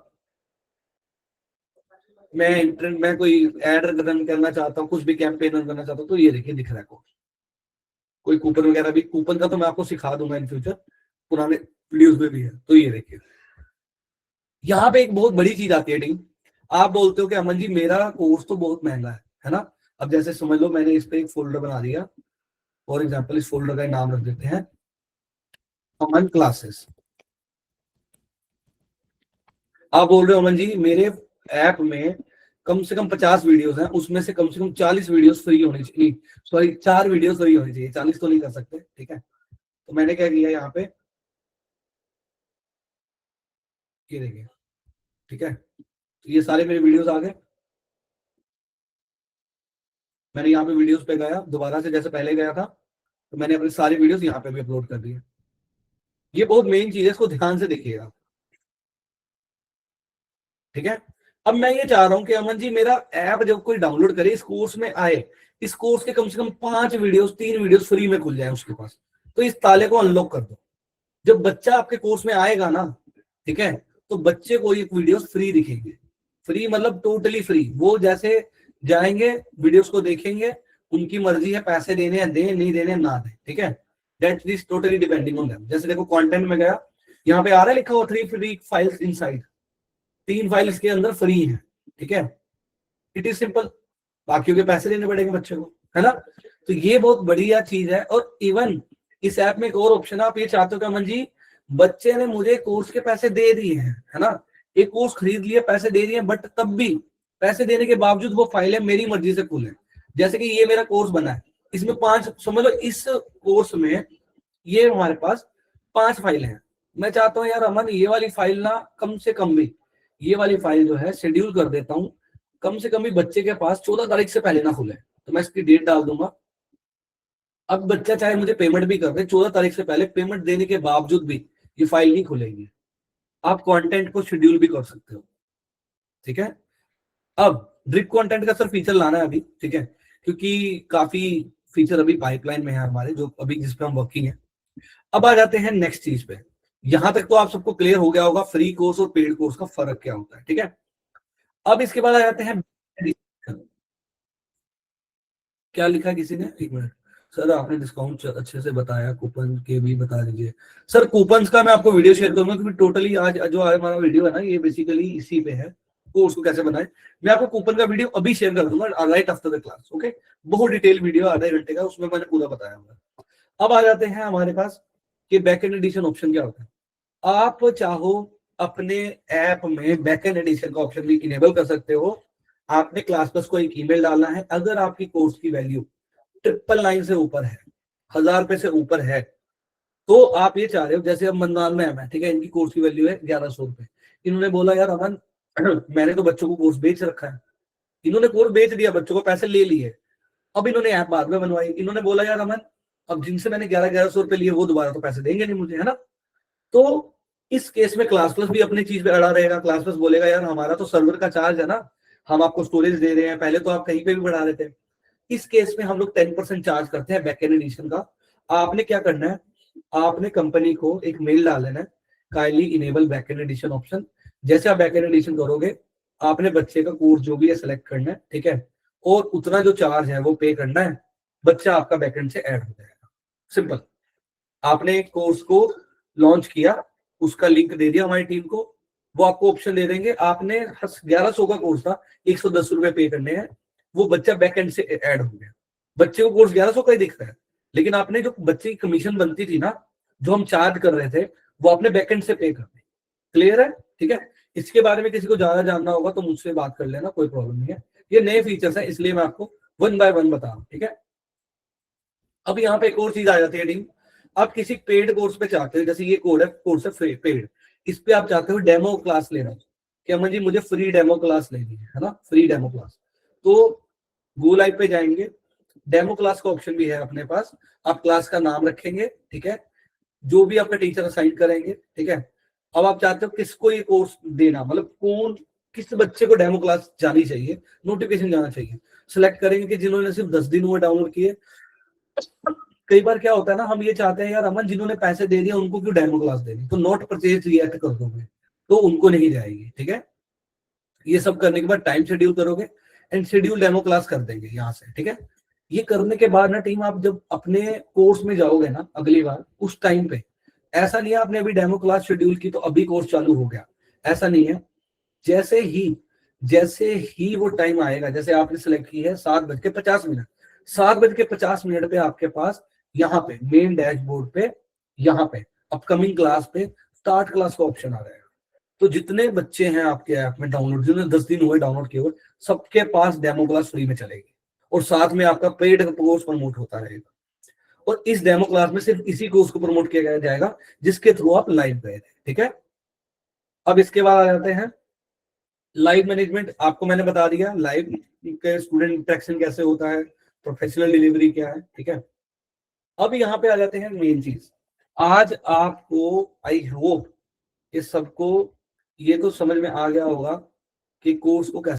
मैं कोई एड रन करना चाहता हूँ, कुछ भी कैंपेन रन करना चाहता हूँ, तो ये देखिए दिख रहा है कोर्स। कोई कूपन वगैरह भी, कूपन का तो मैं आपको सिखा दूंगा इन फ्यूचर, पुराने वीडियोस में भी है। तो ये देखिए यहाँ पे एक बहुत बड़ी चीज आती है टीम। आप बोलते हो कि अमन जी मेरा कोर्स तो बहुत महंगा है ना। अब जैसे समझ लो मैंने इस पे एक फोल्डर बना दिया, फॉर एग्जाम्पल इस फोल्डर का नाम रख देते हैं अमन क्लासेस। आप बोल रहे हो अमन जी मेरे ऐप में कम से कम 50 वीडियोस हैं, उसमें से कम 40 वीडियोस फ्री होनी चाहिए, सॉरी 4 वीडियोस फ्री होनी चाहिए, 40 तो नहीं कर सकते, ठीक है। तो मैंने क्या किया यहाँ पे, ये देखिए, ठीक है। तो ये सारे मेरे वीडियोस आ गए। मैंने यहाँ पे वीडियोस पे गया दोबारा से, जैसे पहले गया था, तो मैंने अपने सारे वीडियोस यहाँ पे भी अपलोड कर दिए। ये बहुत मेन चीज है, इसको ध्यान से देखिएगा, ठीक है। अब मैं ये चाह रहा हूं कि अमन जी मेरा ऐप जब कोई डाउनलोड करे, इस कोर्स में आए, इस कोर्स के कम से कम 5 वीडियोस, 3 वीडियोस फ्री में खुल जाए उसके पास। तो इस ताले को अनलॉक कर दो। जब बच्चा आपके कोर्स में आएगा ना, ठीक है, तो बच्चे को ये वीडियोस फ्री दिखेंगे। फ्री मतलब टोटली फ्री। वो जैसे जाएंगे वीडियोस को देखेंगे, उनकी मर्जी है, पैसे देने हैं दें, नहीं देने ना दें, ठीक है। That is totally depending on them. जैसे देखो कंटेंट में गया, यहाँ पे आ रहा है लिखा हुआ 3 फ्री फाइल्स इनसाइड, 3 फाइल इसके अंदर फ्री है, ठीक है। It is simple. बाकियों के पैसे देने पड़ेंगे बच्चे को, है ना। तो ये बहुत बढ़िया चीज है। और इवन इस ऐप में एक और ऑप्शन है, आप ये चाहते हो कि अमन जी बच्चे ने मुझे कोर्स के पैसे दे दिए हैं, है ना, एक कोर्स खरीद लिए, पैसे दे दिए, बट तब भी पैसे देने के बावजूद वो फाइलें मेरी मर्जी से खुले। जैसे कि ये मेरा कोर्स बना है, इसमें 5, समझ लो इस कोर्स में ये हमारे पास 5 फाइल हैं। मैं चाहता हूँ यार अमन ये वाली फाइल ना, कम से कम भी ये वाली फाइल जो है शेड्यूल कर देता हूँ, कम से कम भी बच्चे के पास 14 तारीख से पहले ना खुले। तो मैं इसकी डेट डाल दूंगा। अब बच्चा चाहे मुझे पेमेंट भी कर दे, 14 तारीख से पहले पेमेंट देने के बावजूद भी ये फाइल नहीं खुलेगी। आप कंटेंट को शेड्यूल भी कर सकते हो, ठीक है। अब ड्रिप कंटेंट का सर फीचर लाना है अभी, ठीक है, क्योंकि काफी फीचर अभी पाइपलाइन में है हमारे, जो अभी जिस पे हम वर्किंग है। अब आ जाते हैं नेक्स्ट चीज पे। यहां तक तो आप सबको क्लियर हो गया होगा फ्री कोर्स और पेड कोर्स का फर्क क्या होता है, ठीक है। अब इसके बाद आ जाते हैं, क्या लिखा किसी ने, एक मिनट सर आपने डिस्काउंट अच्छे से बताया, कूपन के भी बता दीजिए। सर कूपन्स का मैं आपको वीडियो शेयर करूंगा, क्योंकि टोटली आज जो हमारा वीडियो है ना, ये बेसिकली इसी पे है, कोर्स को कैसे बनाए। मैं आपको कूपन का वीडियो अभी शेयर कर दूंगा right after the class, okay. बहुत डिटेल वीडियो, आधे घंटे का, उसमें मैंने पूरा बताया हुआ। अब आ जाते हैं हमारे पास कि बैकएंड एडिशन ऑप्शन क्या होता है। आप चाहो अपने ऐप में बैकएंड एडिशन का ऑप्शन भी इनेबल कर सकते हो। आपने क्लास प्लस को एक ईमेल डालना है, अगर आपकी कोर्स की वैल्यू 999 से ऊपर है, 1000 रुपए से ऊपर है, तो आप ये चाह रहे हो, जैसे अब मनवान में है, ठीक है, इनकी कोर्स की वैल्यू है 1100 रुपए। इन्होंने बोला यार अमन मैंने तो बच्चों को कोर्स बेच रखा है, इन्होंने कोर्स बेच दिया, बच्चों को पैसे ले लिए। अब इन्होंने ऐप बाद में बनवाई, इन्होंने बोला यार अमन अब जिनसे मैंने 1100 रुपए लिए वो दोबारा तो पैसे देंगे नहीं मुझे, है ना। तो इस केस में क्लास प्लस भी अपनी चीज पे अड़ा रहेगा। क्लास प्लस बोलेगा यार हमारा तो सर्वर का चार्ज है ना, हम आपको स्टोरेज दे रहे हैं, पहले तो आप कहीं पे भी बढ़ा देते हैं। इस केस में हम लोग 10% चार्ज करते हैं बैकएंड एडिशन का। आपने क्या करना है, आपने कंपनी को एक मेल डाल देना है, kindly enable backend edition option. जैसे आप बैकएंड एडिशन करोगे, आपने बच्चे का कोर्स जो भी है सेलेक्ट करना है, ठीक है, और उतना जो चार्ज है वो पे करना है, बच्चा आपका बैकएंड से ऐड हो जाएगा। सिंपल। आपने एक कोर्स को लॉन्च किया, उसका लिंक दे दिया हमारी टीम को, वो आपको ऑप्शन दे देंगे। आपने 1100 का कोर्स था, 110 रुपए पे करने हैं, वो बच्चा बैकएंड से ऐड हो गया। बच्चे को कोर्स 1100 का ही दिखता है, लेकिन आपने जो बच्चे की कमीशन बनती थी ना, जो हम चार्ज कर रहे थे, वो आपने बैकएंड से पे कर दी। क्लियर है, ठीक है। इसके बारे में किसी को ज्यादा जानना होगा तो मुझसे बात कर लेना, कोई प्रॉब्लम नहीं है। ये नए फीचर्स हैं, इसलिए मैं आपको 1 बाय 1 बता रहा हूं, ठीक है। अब यहाँ पे एक और चीज आ जाती है टीम, आप किसी पेड कोर्स पे चाहते हो, जैसे ये कोर्स है पेड, इस पे आप चाहते हो डेमो क्लास लेना कि अमन जी मुझे फ्री डेमो क्लास लेनी है ना, फ्री डेमो क्लास, तो गो लाइव पे जाएंगे, डेमो क्लास का ऑप्शन भी है अपने पास, आप क्लास का नाम रखेंगे, ठीक है, जो भी आपका टीचर असाइन करेंगे, ठीक है। अब आप चाहते हो किसको ये कोर्स देना, मतलब कौन किस बच्चे को डेमो क्लास जानी चाहिए, नोटिफिकेशन जाना चाहिए, सिलेक्ट करेंगे कि जिन्होंने सिर्फ 10 दिन हुए डाउनलोड किए। कई बार क्या होता है ना, हम ये चाहते हैं यार अमन जिन्होंने पैसे दे दिए उनको क्यों डेमो क्लास देनी, तो नॉट परचेज रिएक्ट कर दोगे तो उनको नहीं जाएगी, ठीक है। ये सब करने के बाद टाइम शेड्यूल करोगे एंड शेड्यूल डेमो क्लास कर देंगे यहाँ से, ठीक है। ये करने के बाद ना टीम, आप जब अपने कोर्स में जाओगे ना अगली बार, उस टाइम पे ऐसा नहीं है आपने अभी डेमो क्लास शेड्यूल की तो अभी कोर्स चालू हो गया, ऐसा नहीं है। जैसे ही वो टाइम आएगा, जैसे आपने सिलेक्ट की है 7:50, 7:50 पे आपके पास यहाँ पे मेन डैशबोर्ड पे, यहाँ पे अपकमिंग क्लास पे स्टार्ट क्लास का ऑप्शन आ जाएगा। तो जितने बच्चे हैं आपके ऐप में डाउनलोड, जिन्होंने 10 दिन हुए डाउनलोड किए हुए, सबके पास डेमो क्लास फ्री में चलेगी और साथ में आपका पेड कोर्स प्रमोट होता रहेगा। और इस डेमो क्लास में सिर्फ इसी कोर्स को प्रमोट किया जाएगा जिसके थ्रू आप लाइव गए थे, ठीक है। अब इसके बाद आ जाते हैं लाइव मैनेजमेंट। आपको मैंने बता दिया लाइव के स्टूडेंट इंटरेक्शन कैसे होता है, प्रोफेशनल डिलीवरी क्या है, ठीक है। अब यहाँ पे आ जाते हैं मेन चीज। आज आपको आई होप ये सबको ये तो समझ में आ गया होगा कि कोर्स को कैसे